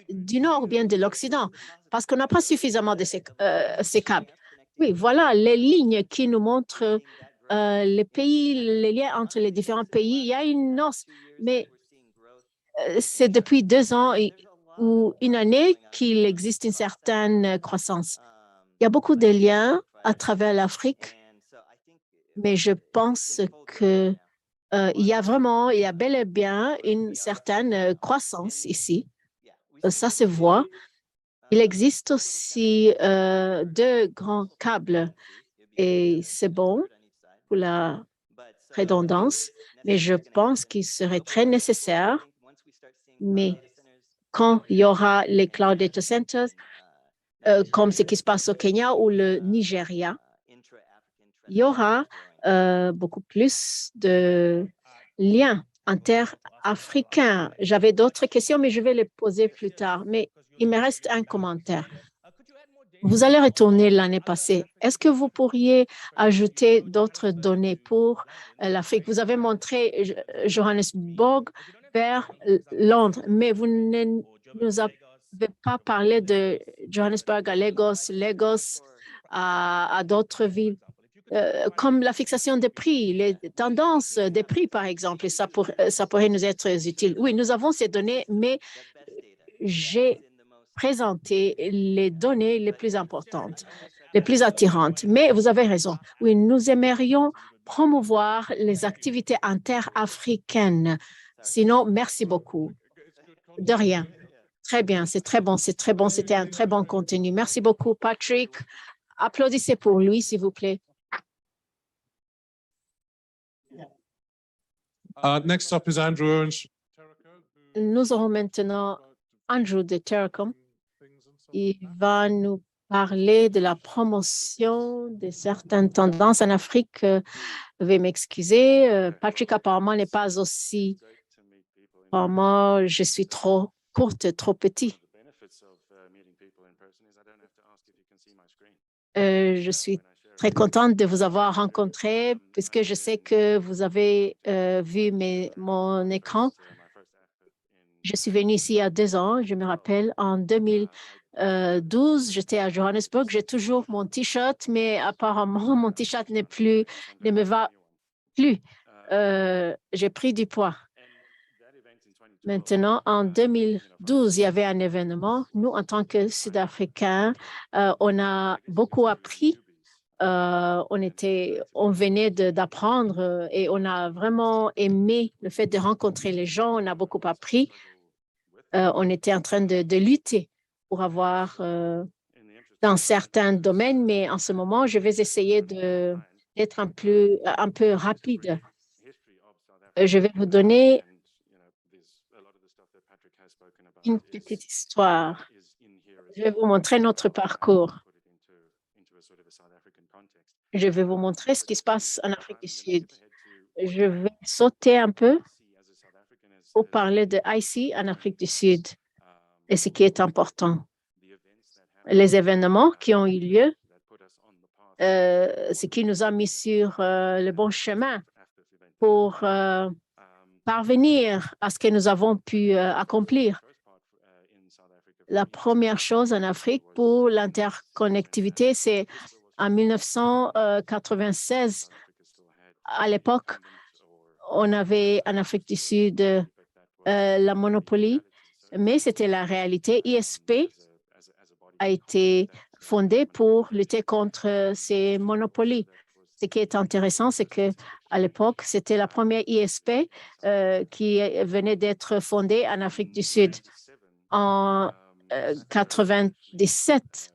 du nord ou bien de l'Occident? Parce qu'on n'a pas suffisamment de ces câbles. Oui, voilà les lignes qui nous montrent les pays, les liens entre les différents pays. Il y a une hausse, mais c'est depuis 2 ans ou une année qu'il existe une certaine croissance. Il y a beaucoup de liens à travers l'Afrique, mais je pense qu'il y a bel et bien une certaine croissance ici. Ça se voit. Il existe aussi 2 grands câbles et c'est bon pour la redondance, mais je pense qu'il serait très nécessaire. Mais quand il y aura les cloud data centers, comme ce qui se passe au Kenya ou le Nigeria. Il y aura beaucoup plus de liens interafricains. J'avais d'autres questions, mais je vais les poser plus tard. Mais il me reste un commentaire. Vous allez retourner l'année passée. Est-ce que vous pourriez ajouter d'autres données pour l'Afrique? Vous avez montré Johannesburg vers Londres, mais vous ne nous avez pas parlé de Johannesburg à Lagos, Lagos à d'autres villes. Comme la fixation des prix, les tendances des prix, par exemple, et ça pourrait nous être utile. Oui, nous avons ces données, mais j'ai présenté les données les plus importantes, les plus attirantes. Mais vous avez raison. Oui, nous aimerions promouvoir les activités interafricaines. Sinon, merci beaucoup. De rien. Très bien, c'est très bon, c'est très bon. C'était un très bon contenu. Merci beaucoup, Patrick. Applaudissez pour lui, s'il vous plaît. Next up is Andrew Owens. Nous aurons maintenant Andrew de Terracom. Il va nous parler de la promotion de certaines tendances en Afrique. Veuillez m'excuser. Patrick apparemment n'est pas aussi. Apparemment, je suis trop courte, trop petit. Je suis très contente de vous avoir rencontré puisque je sais que vous avez vu mon écran. Je suis venue ici il y a 2 ans, je me rappelle, en 2012, j'étais à Johannesburg. J'ai toujours mon T-shirt, mais apparemment, mon T-shirt ne me va plus. J'ai pris du poids. Maintenant, en 2012, il y avait un événement. Nous, en tant que Sud-Africains, on a beaucoup appris. On venait d'apprendre et on a vraiment aimé le fait de rencontrer les gens. On a beaucoup appris. On était en train de lutter pour avoir dans certains domaines, mais en ce moment, je vais essayer d'être un peu rapide. Je vais vous donner une petite histoire. Je vais vous montrer notre parcours. Je vais vous montrer ce qui se passe en Afrique du Sud. Je vais sauter un peu pour parler de IC en Afrique du Sud et ce qui est important. Les événements qui ont eu lieu, ce qui nous a mis sur le bon chemin pour parvenir à ce que nous avons pu accomplir. La première chose en Afrique pour l'interconnectivité, c'est en 1996. À l'époque, on avait en Afrique du Sud la monopolie, mais c'était la réalité. ISP a été fondé pour lutter contre ces monopolies. Ce qui est intéressant, c'est qu'à l'époque, c'était la première ISP qui venait d'être fondée en Afrique du Sud. En 1997,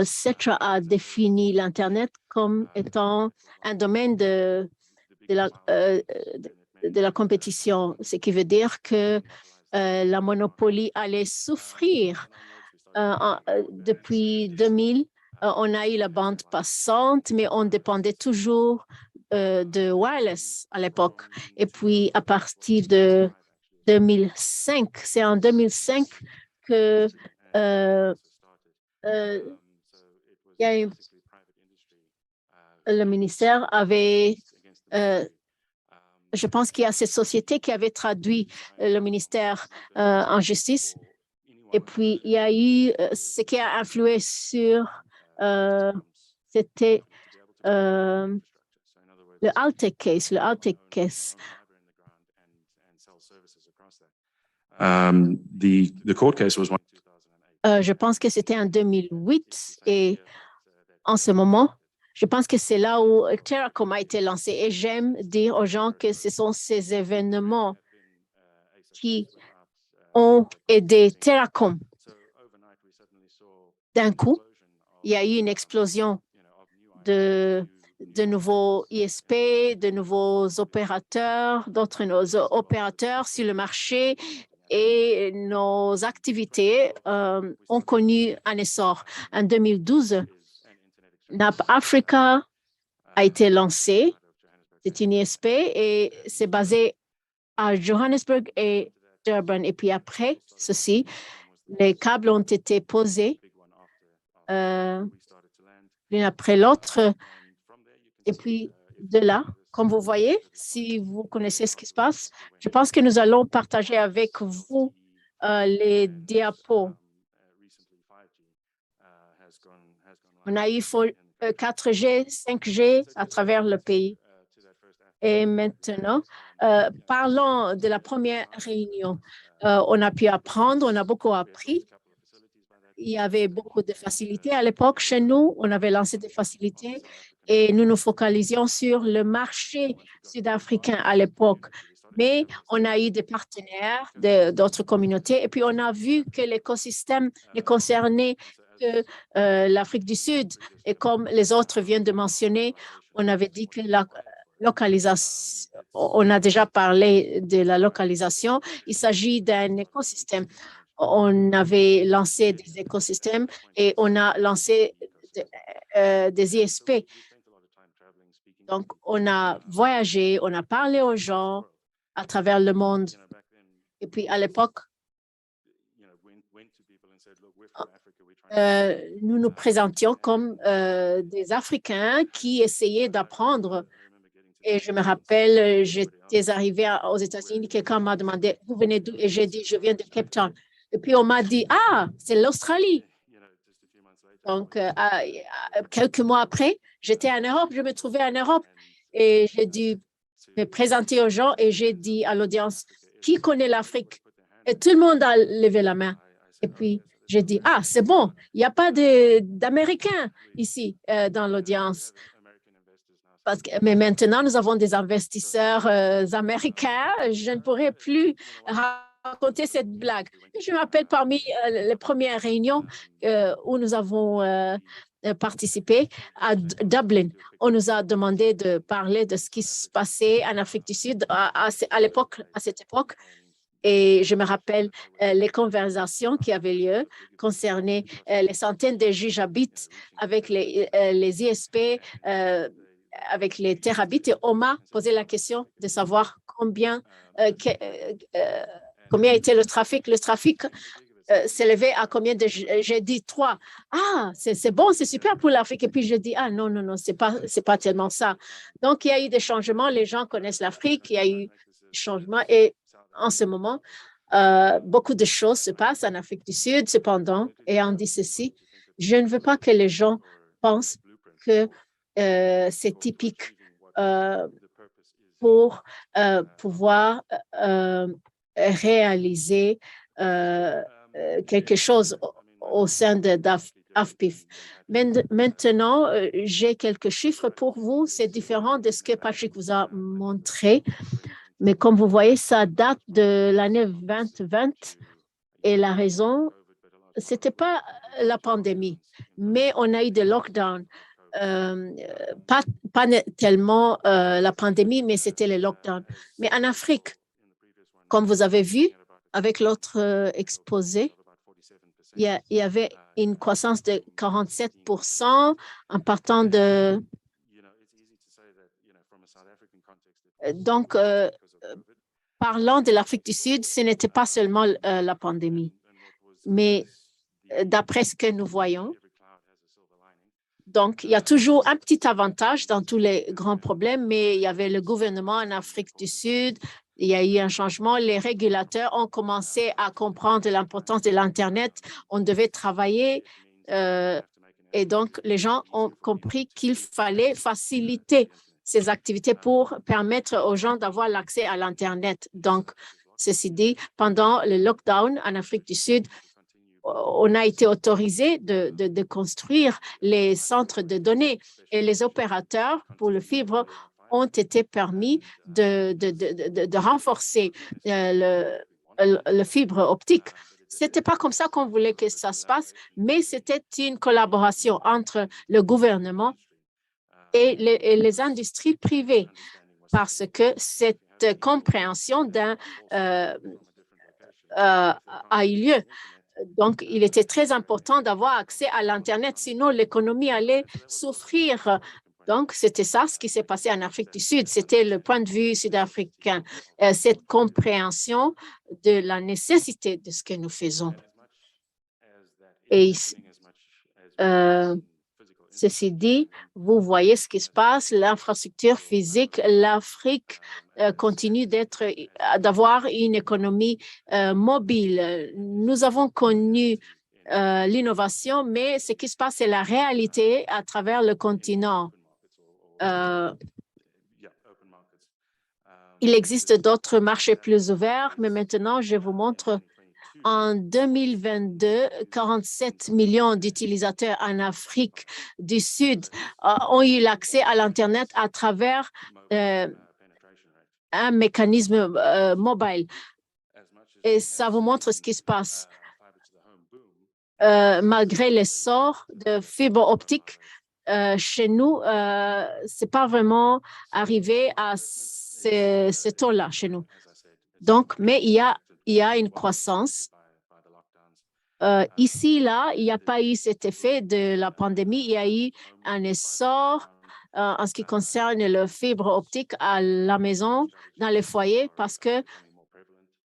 CETRA a défini l'Internet comme étant un domaine de la compétition, ce qui veut dire que la monopolie allait souffrir. Depuis 2000, on a eu la bande passante, mais on dépendait toujours de wireless à l'époque. Et puis, à partir de 2005, c'est en 2005 que le ministère avait, je pense qu'il y a cette société qui avait traduit le ministère en justice. Et puis, il y a eu ce qui a influé sur, c'était le Altec case, The court case was one. Je pense que c'était en 2008 et en ce moment, je pense que c'est là où Terracom a été lancé. Et j'aime dire aux gens que ce sont ces événements qui ont aidé Terracom. D'un coup, il y a eu une explosion de nouveaux ISP, de nouveaux opérateurs, d'autres opérateurs sur le marché. et nos activités ont connu un essor. En 2012, NAP Africa a été lancé. C'est une ISP et c'est basé à Johannesburg et Durban. Et puis après ceci, les câbles ont été posés l'une après l'autre. Et puis de là, comme vous voyez, si vous connaissez ce qui se passe, je pense que nous allons partager avec vous les diapos. On a eu 4G, 5G à travers le pays. Et maintenant, parlons de la première réunion. On a pu apprendre, on a beaucoup appris. Il y avait beaucoup de facilités à l'époque chez nous. On avait lancé des facilités et nous nous focalisions sur le marché sud-africain à l'époque. Mais on a eu des partenaires d'autres communautés et puis on a vu que l'écosystème ne concernait que l'Afrique du Sud. Et comme les autres viennent de mentionner, on avait dit que la localisation, on a déjà parlé de la localisation. Il s'agit d'un écosystème. On avait lancé des écosystèmes et on a lancé des ISP. Donc, on a voyagé, on a parlé aux gens à travers le monde. Et puis, à l'époque, nous nous présentions comme des Africains qui essayaient d'apprendre. Et je me rappelle, j'étais arrivée aux États-Unis, quelqu'un m'a demandé, vous venez d'où? Et j'ai dit, je viens de Cape Town. Et puis, on m'a dit, ah, c'est l'Australie. Donc, quelques mois après, j'étais en Europe, je me trouvais en Europe et j'ai dû me présenter aux gens et j'ai dit à l'audience, qui connaît l'Afrique? Et tout le monde a levé la main. Et puis, j'ai dit, ah, c'est bon, il n'y a pas d'Américains ici dans l'audience. Mais maintenant, nous avons des investisseurs américains. Je ne pourrais plus raconter cette blague. Je me rappelle parmi les premières réunions où nous avons participé à Dublin. On nous a demandé de parler de ce qui se passait en Afrique du Sud à cette époque. Et je me rappelle les conversations qui avaient lieu concernaient les centaines de gigabits avec les ISP, avec les terabits. Et on m'a posé la question de savoir combien était le trafic. Le trafic s'élevait à combien de... J'ai dit 3. Ah, c'est bon, c'est super pour l'Afrique. Et puis, je dis, ah non, c'est pas tellement ça. Donc, il y a eu des changements. Les gens connaissent l'Afrique. Il y a eu des changements. Et en ce moment, beaucoup de choses se passent en Afrique du Sud. Cependant, et on dit ceci, je ne veux pas que les gens pensent que c'est typique pour pouvoir réaliser quelque chose au sein d'AFPIF. Maintenant, j'ai quelques chiffres pour vous. C'est différent de ce que Patrick vous a montré. Mais comme vous voyez, ça date de l'année 2020. Et la raison, ce n'était pas la pandémie, mais on a eu des lockdowns. Pas tellement la pandémie, mais c'était les lockdowns. Mais en Afrique, comme vous avez vu avec l'autre exposé, il y avait une croissance de 47% en partant de... Donc, parlant de l'Afrique du Sud, ce n'était pas seulement la pandémie, mais d'après ce que nous voyons, donc, il y a toujours un petit avantage dans tous les grands problèmes, mais il y avait le gouvernement en Afrique du Sud, il y a eu un changement, les régulateurs ont commencé à comprendre l'importance de l'Internet, on devait travailler et donc les gens ont compris qu'il fallait faciliter ces activités pour permettre aux gens d'avoir l'accès à l'Internet. Donc, ceci dit, pendant le lockdown en Afrique du Sud, on a été autorisé de construire les centres de données et les opérateurs pour le fibre ont été permis de renforcer le fibre optique. Ce n'était pas comme ça qu'on voulait que ça se passe, mais c'était une collaboration entre le gouvernement et les industries privées parce que cette compréhension d'un a eu lieu. Donc, il était très important d'avoir accès à l'Internet, sinon l'économie allait souffrir. Donc, c'était ça ce qui s'est passé en Afrique du Sud. C'était le point de vue sud-africain, cette compréhension de la nécessité de ce que nous faisons. Et ceci dit, vous voyez ce qui se passe, l'infrastructure physique, l'Afrique continue d'avoir une économie mobile. Nous avons connu l'innovation, mais ce qui se passe, c'est la réalité à travers le continent. Il existe d'autres marchés plus ouverts, mais maintenant, je vous montre en 2022, 47 millions d'utilisateurs en Afrique du Sud ont eu l'accès à l'Internet à travers un mécanisme mobile. Et ça vous montre ce qui se passe. Malgré l'essor de fibre optique, chez nous, ce n'est pas vraiment arrivé à ce taux-là chez nous. Donc, mais il y a une croissance. Ici, là, il n'y a pas eu cet effet de la pandémie. Il y a eu un essor en ce qui concerne le fibre optique à la maison, dans les foyers, parce que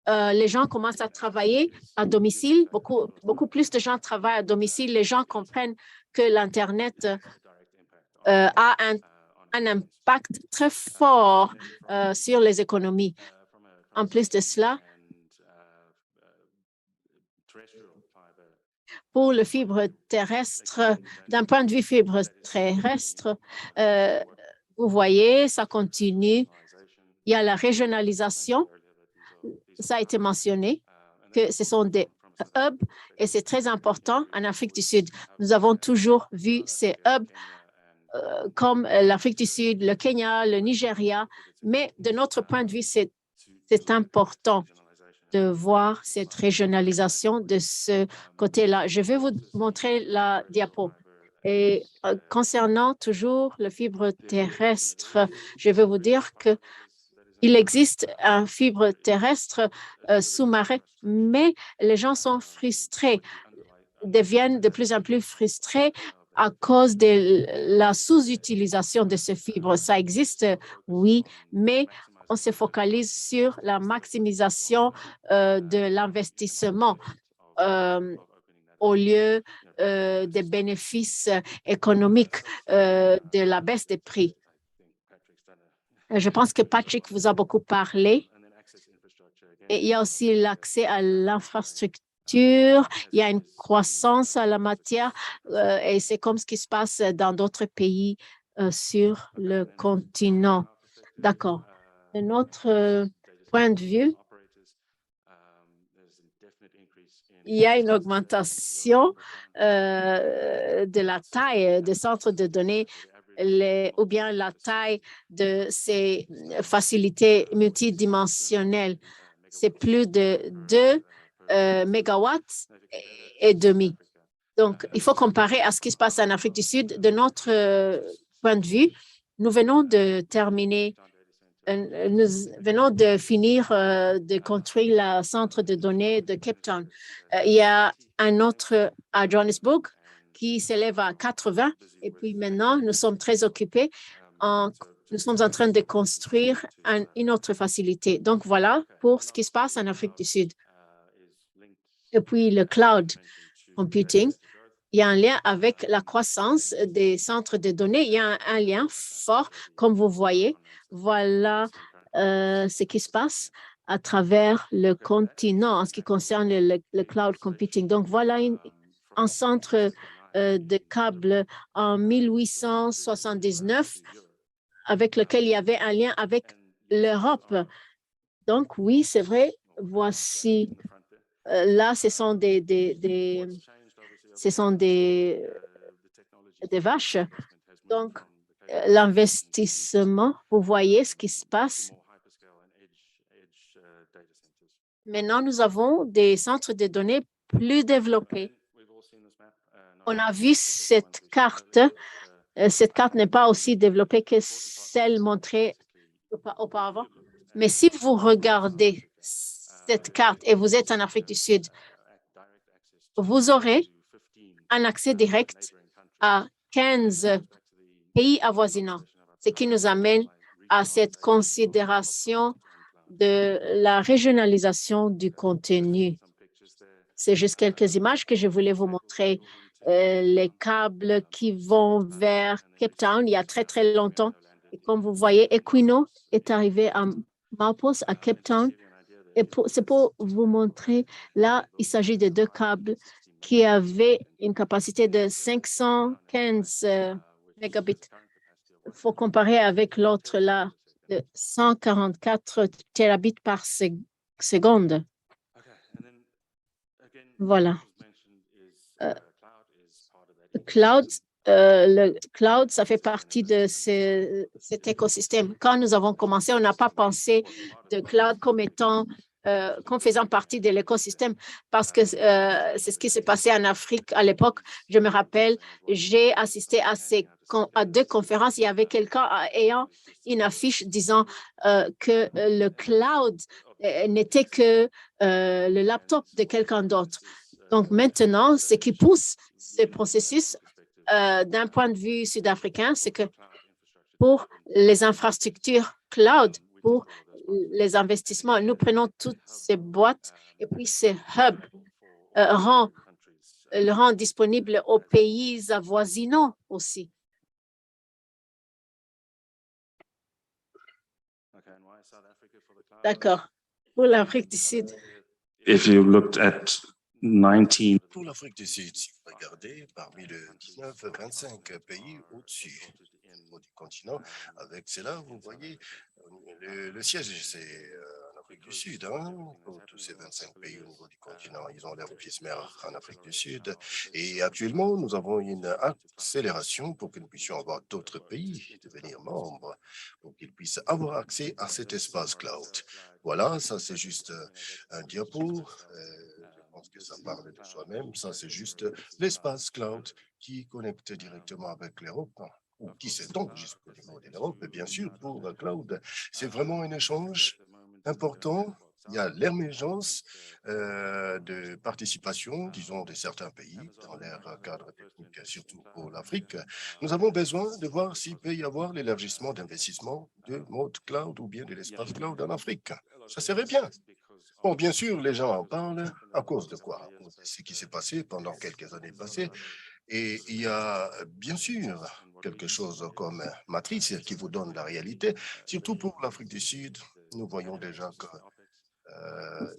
les gens commencent à travailler à domicile. Beaucoup plus de gens travaillent à domicile. Les gens comprennent que l'Internet a un impact très fort sur les économies. En plus de cela, pour le fibre terrestre, d'un point de vue fibre terrestre, vous voyez, ça continue. Il y a la régionalisation. Ça a été mentionné que ce sont des hubs et c'est très important en Afrique du Sud. Nous avons toujours vu ces hubs comme l'Afrique du Sud, le Kenya, le Nigeria, mais de notre point de vue, c'est important de voir cette régionalisation de ce côté-là. Je vais vous montrer la diapo. Et concernant toujours le fibre terrestre, je vais vous dire qu'il existe un fibre terrestre sous-marin, mais les gens sont frustrés, deviennent de plus en plus frustrés à cause de la sous-utilisation de ce fibre. Ça existe, oui, mais on se focalise sur la maximisation de l'investissement au lieu des bénéfices économiques de la baisse des prix. Je pense que Patrick vous a beaucoup parlé. Et il y a aussi l'accès à l'infrastructure. Il y a une croissance à la matière et c'est comme ce qui se passe dans d'autres pays sur le continent. D'accord. De notre point de vue, il y a une augmentation de la taille des centres de données ou bien la taille de ces facilités multidimensionnelles. C'est plus de 2 mégawatts et demi. Donc, il faut comparer à ce qui se passe en Afrique du Sud. De notre point de vue, nous venons de terminer. Nous venons de finir de construire le centre de données de Cape Town. Il y a un autre à Johannesburg qui s'élève à 80 et puis maintenant, nous sommes très occupés. Nous sommes en train de construire une autre facilité. Donc, voilà pour ce qui se passe en Afrique du Sud. Et puis, le cloud computing, il y a un lien avec la croissance des centres de données. Il y a un lien fort, comme vous voyez. Voilà ce qui se passe à travers le continent en ce qui concerne le cloud computing. Donc, voilà un centre de câbles en 1879 avec lequel il y avait un lien avec l'Europe. Donc, oui, c'est vrai. Voici, là, ce sont des vaches. Donc, l'investissement, vous voyez ce qui se passe. Maintenant, nous avons des centres de données plus développés. On a vu cette carte. Cette carte n'est pas aussi développée que celle montrée auparavant. Mais si vous regardez cette carte et vous êtes en Afrique du Sud, vous aurez un accès direct à 15 pays avoisinants, ce qui nous amène à cette considération de la régionalisation du contenu. C'est juste quelques images que je voulais vous montrer. Les câbles qui vont vers Cape Town il y a très, très longtemps. Et comme vous voyez, Equino est arrivé à Maupos, à Cape Town. Et c'est pour vous montrer, là, il s'agit de 2 câbles qui avaient une capacité de 515 mégabits. Il faut comparer avec l'autre, là, de 144 terabits par seconde. Voilà. Le cloud, ça fait partie de cet écosystème. Quand nous avons commencé, on n'a pas pensé de cloud comme faisant partie de l'écosystème parce que c'est ce qui s'est passé en Afrique à l'époque. Je me rappelle, j'ai assisté à 2 conférences. Il y avait quelqu'un ayant une affiche disant que le cloud n'était que le laptop de quelqu'un d'autre. Donc maintenant, ce qui pousse ce processus d'un point de vue sud-africain, c'est que pour les infrastructures cloud, pour les investissements, nous prenons toutes ces boîtes et puis ces hubs le rend disponible aux pays avoisinants aussi. D'accord. Pour l'Afrique du Sud. If you looked at 19 Pour l'Afrique du Sud, si vous regardez, parmi les 19-25 pays au-dessus du continent, avec cela, vous voyez, le siège, c'est en Afrique du Sud, hein, pour tous ces 25 pays au niveau du continent. Ils ont leur office mère en Afrique du Sud. Et actuellement, nous avons une accélération pour que nous puissions avoir d'autres pays devenir membres, pour qu'ils puissent avoir accès à cet espace cloud. Voilà, ça c'est juste un diapo. Je pense que ça parle de soi-même. Ça, c'est juste l'espace cloud qui connecte directement avec l'Europe, ou qui s'étend jusqu'au niveau de l'Europe. Et bien sûr, pour le cloud, c'est vraiment un échange important. Il y a l'émergence de participation, disons, de certains pays dans leur cadre technique, surtout pour l'Afrique. Nous avons besoin de voir s'il peut y avoir l'élargissement d'investissement de mode cloud ou bien de l'espace cloud en Afrique. Ça serait bien. Bon, bien sûr, les gens en parlent à cause de quoi? À cause de ce qui s'est passé pendant quelques années passées. Et il y a bien sûr quelque chose comme matrice qui vous donne la réalité, surtout pour l'Afrique du Sud. Nous voyons déjà que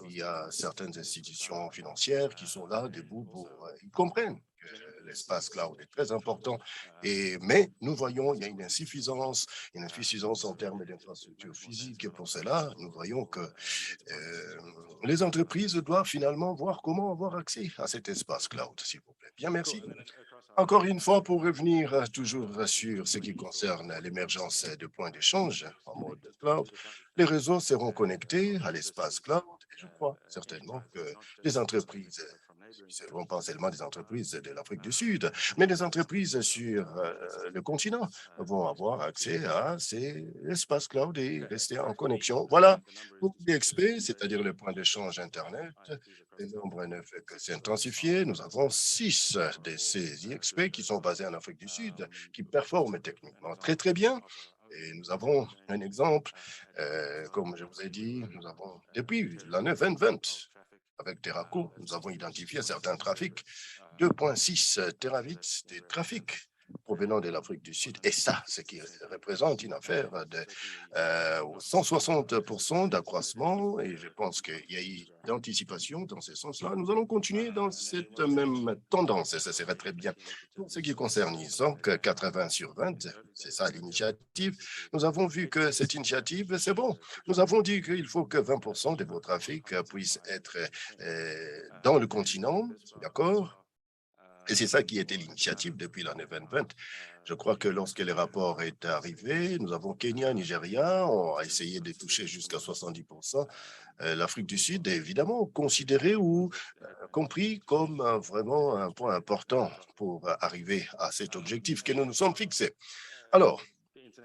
il y a certaines institutions financières qui sont là, debout, ils comprennent que l'espace cloud est très important, mais nous voyons il y a une insuffisance en termes d'infrastructures physiques, et pour cela, nous voyons que les entreprises doivent finalement voir comment avoir accès à cet espace cloud, s'il vous plaît. Bien, merci. Encore une fois, pour revenir toujours sur ce qui concerne l'émergence de points d'échange en mode cloud, les réseaux seront connectés à l'espace cloud et je crois certainement que les entreprises, ce ne seront pas seulement des entreprises de l'Afrique du Sud, mais des entreprises sur le continent vont avoir accès à ces espaces cloud et rester en connexion. Voilà, pour l'IXP, c'est-à-dire le point d'échange Internet, le nombre ne fait que s'intensifier. Nous avons 6 de ces IXP qui sont basés en Afrique du Sud, qui performent techniquement très, très bien. Et nous avons un exemple, comme je vous ai dit, nous avons, depuis l'année 2020, avec Terraco, nous avons identifié certains trafics, 2,6 terabits de trafic provenant de l'Afrique du Sud. Et ça, ce qui représente une affaire de 160% d'accroissement. Et je pense qu'il y a eu d'anticipation dans ce sens-là. Nous allons continuer dans cette même tendance et ça serait très bien. Pour ce qui concerne ISOC 80 sur 20, c'est ça l'initiative. Nous avons vu que cette initiative, c'est bon. Nous avons dit qu'il faut que 20% de vos trafics puissent être dans le continent, d'accord? Et c'est ça qui était l'initiative depuis l'année 2020. Je crois que lorsque le rapport est arrivé, nous avons Kenya, Nigeria, on a essayé de toucher jusqu'à 70%. L'Afrique du Sud est évidemment considérée ou compris comme vraiment un point important pour arriver à cet objectif que nous nous sommes fixés. Alors,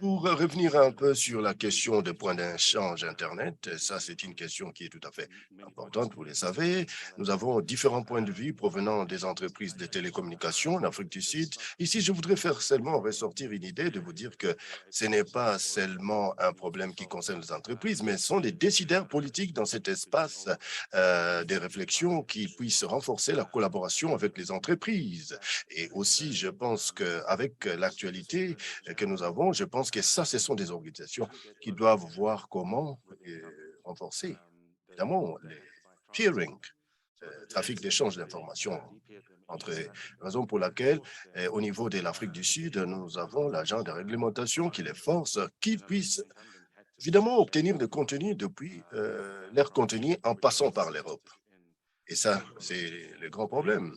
Pour revenir un peu sur la question des points d'échange Internet, ça c'est une question qui est tout à fait importante, vous le savez. Nous avons différents points de vue provenant des entreprises de télécommunications en Afrique du Sud. Ici, je voudrais faire seulement ressortir une idée de vous dire que ce n'est pas seulement un problème qui concerne les entreprises, mais ce sont des décideurs politiques dans cet espace des réflexions qui puissent renforcer la collaboration avec les entreprises. Et aussi, je pense qu'avec l'actualité que nous avons, je pense que ça, ce sont des organisations qui doivent voir comment renforcer, évidemment, les peering, trafic d'échange d'informations entre raison pour laquelle, au niveau de l'Afrique du Sud, nous avons l'agent de réglementation qui les force, qu'ils puissent évidemment obtenir des contenus depuis leur contenu en passant par l'Europe. Et ça, c'est le grand problème.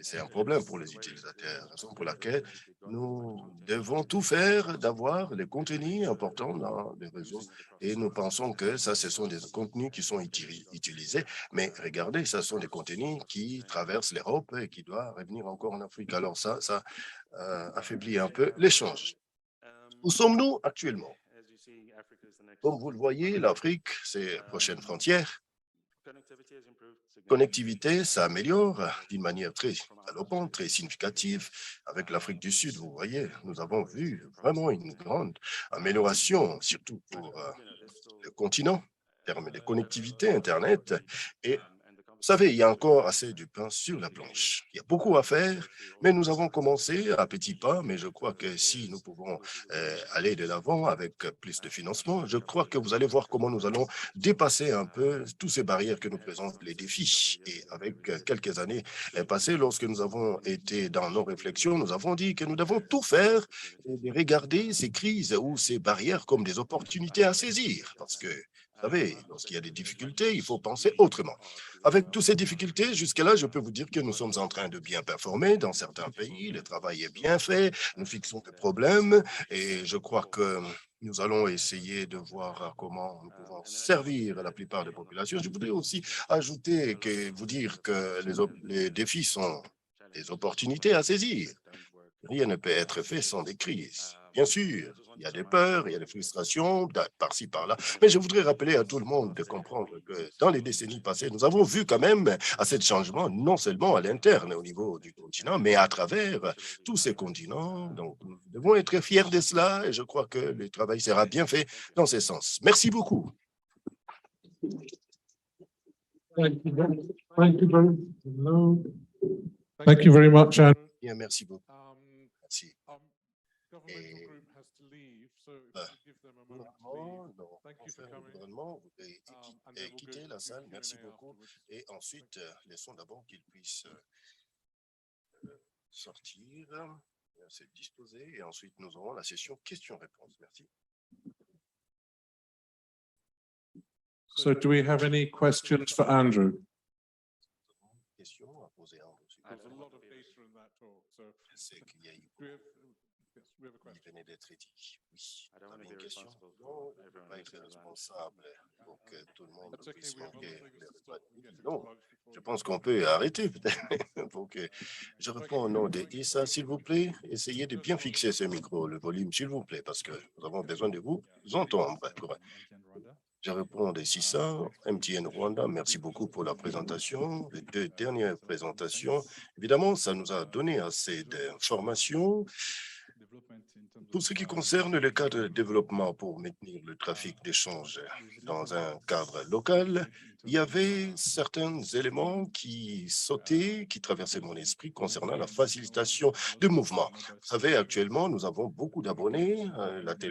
C'est un problème pour les utilisateurs, raison pour laquelle nous devons tout faire d'avoir les contenus importants dans les réseaux. Et nous pensons que ça, ce sont des contenus qui sont utilisés. Mais regardez, ce sont des contenus qui traversent l'Europe et qui doivent revenir encore en Afrique. Alors ça affaiblit un peu l'échange. Où sommes-nous actuellement? Comme vous le voyez, l'Afrique, c'est la prochaine frontière. Connectivité s'améliore d'une manière très galopante, très significative. Avec l'Afrique du Sud, vous voyez, nous avons vu vraiment une grande amélioration, surtout pour le continent, en termes de connectivité Internet. Et vous savez, il y a encore assez de pain sur la planche. Il y a beaucoup à faire, mais nous avons commencé à petits pas, mais je crois que si nous pouvons aller de l'avant avec plus de financement, je crois que vous allez voir comment nous allons dépasser un peu toutes ces barrières que nous présentent les défis. Et avec quelques années passées, lorsque nous avons été dans nos réflexions, nous avons dit que nous devons tout faire et de regarder ces crises ou ces barrières comme des opportunités à saisir, parce que vous savez, lorsqu'il y a des difficultés, il faut penser autrement. Avec toutes ces difficultés, jusque-là, je peux vous dire que nous sommes en train de bien performer dans certains pays. Le travail est bien fait, nous fixons des problèmes et je crois que nous allons essayer de voir comment nous pouvons servir la plupart des populations. Je voudrais aussi ajouter vous dire que les défis sont des opportunités à saisir. Rien ne peut être fait sans des crises. Bien sûr, il y a des peurs, il y a des frustrations, par-ci, par-là. Mais je voudrais rappeler à tout le monde de comprendre que dans les décennies passées, nous avons vu quand même assez de changements, non seulement à l'interne au niveau du continent, mais à travers tous ces continents. Donc, nous devons être fiers de cela et je crois que le travail sera bien fait dans ce sens. Merci beaucoup. Thank you very much, Andrew. Bien, merci beaucoup. Merci. Governmental group has to leave, so if you could give them a moment to leave. Thank you for coming. Gouvernement, vous pouvez And then we'll quitter go la to salle. Q&A Merci beaucoup. afterwards. Et ensuite, laissons d'abord qu'ils puissent sortir, se disposer. Et ensuite, nous aurons la session questions-réponses. Merci. So do we have any questions for Andrew? Questions à poser à Andrew. There's a lot of data in that talk, so Je sais qu'il y a eu do we have, yes, we have a qui question. venait d'être dit. Oui, vous avez une question? Non, on ne peut pas être responsable pour que tout le monde That's okay, puisse we have manquer other things les to repas stop de from midi. getting Non, plugged before je we pense go. qu'on peut arrêter peut-être. Pour que je réponds au nom de Issa, s'il vous plaît. Essayez de bien fixer ce micro, le volume, s'il vous plaît, parce que nous avons besoin de vous entendre. Je réponds de Issa, MTN Rwanda. Merci beaucoup pour la présentation. Les deux dernières présentations, évidemment, ça nous a donné assez d'informations. Pour ce qui concerne le cadre de développement pour maintenir le trafic d'échange dans un cadre local, il y avait certains éléments qui sautaient, qui traversaient mon esprit concernant la facilitation de mouvement. Vous savez, actuellement, nous avons beaucoup d'abonnés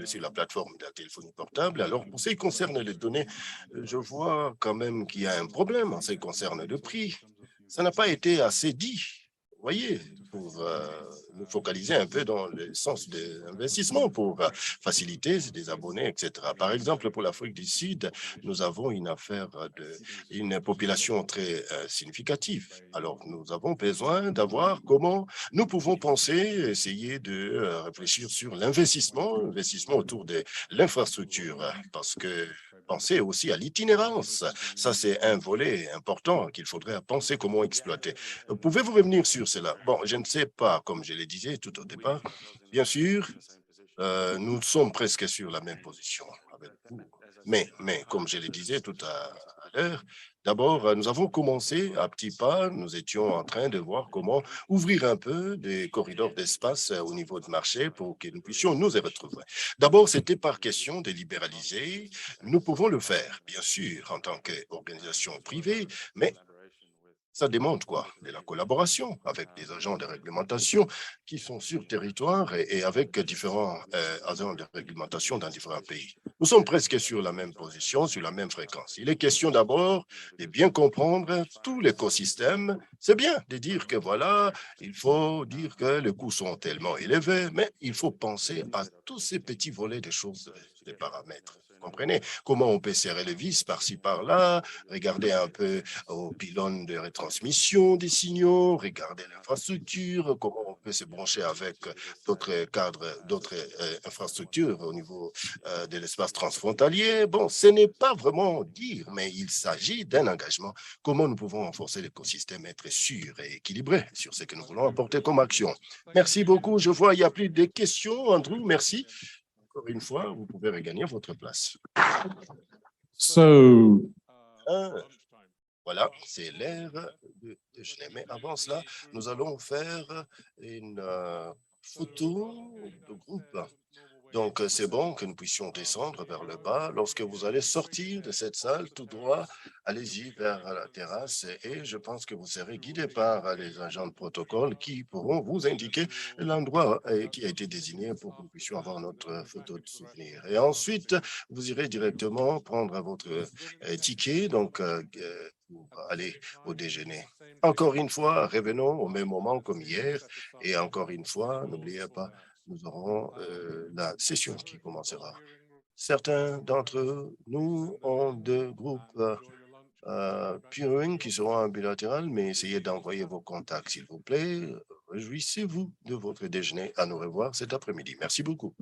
sur la plateforme de la téléphonie portable. Alors, pour ce qui concerne les données, je vois quand même qu'il y a un problème en ce qui concerne le prix. Ça n'a pas été assez dit. Vous voyez, pour nous focaliser un peu dans le sens de l'investissement pour faciliter des abonnés, etc. Par exemple, pour l'Afrique du Sud, nous avons une population très significative. Alors, nous avons besoin d'avoir comment nous pouvons penser, essayer de réfléchir sur l'investissement autour de l'infrastructure, parce que penser aussi à l'itinérance. Ça, c'est un volet important qu'il faudrait penser comment exploiter. Pouvez-vous revenir sur cela? Bon, je ne sais pas, comme je le disais tout au départ, bien sûr, nous sommes presque sur la même position avec vous. Mais comme je le disais tout à l'heure, d'abord, nous avons commencé à petits pas. Nous étions en train de voir comment ouvrir un peu des corridors d'espace au niveau du marché pour que nous puissions nous y retrouver. D'abord, c'était par question de libéraliser. Nous pouvons le faire, bien sûr, en tant qu'organisation privée, mais ça demande quoi? De la collaboration avec des agents de réglementation qui sont sur territoire et avec différents agents de réglementation dans différents pays. Nous sommes presque sur la même position, sur la même fréquence. Il est question d'abord de bien comprendre tout l'écosystème. C'est bien de dire que voilà, il faut dire que les coûts sont tellement élevés, mais il faut penser à tous ces petits volets de choses, des paramètres. Vous comprenez? Comment on peut serrer les vis par-ci, par-là, regarder un peu aux pylônes de retransmission des signaux, regarder l'infrastructure, comment on peut se brancher avec d'autres cadres, d'autres infrastructures au niveau de l'espace transfrontalier. Bon, ce n'est pas vraiment dire, mais il s'agit d'un engagement. Comment nous pouvons renforcer l'écosystème, être sûr et équilibré sur ce que nous voulons apporter comme action. Merci beaucoup. Je vois, il n'y a plus de questions. Andrew, merci. Encore une fois, vous pouvez regagner votre place. So, Voilà, c'est l'heure de déjeuner. Mais avant cela, nous allons faire une photo de groupe. Donc, c'est bon que nous puissions descendre vers le bas. Lorsque vous allez sortir de cette salle, tout droit, allez-y vers la terrasse et je pense que vous serez guidé par les agents de protocole qui pourront vous indiquer l'endroit qui a été désigné pour que nous puissions avoir notre photo de souvenir. Et ensuite, vous irez directement prendre votre ticket, donc pour aller au déjeuner. Encore une fois, revenons au même moment comme hier et encore une fois, n'oubliez pas, nous aurons la session qui commencera. Certains d'entre nous ont deux groupes peering qui seront en bilatéral, mais essayez d'envoyer vos contacts, s'il vous plaît. Réjouissez-vous de votre déjeuner. À nous revoir cet après-midi. Merci beaucoup.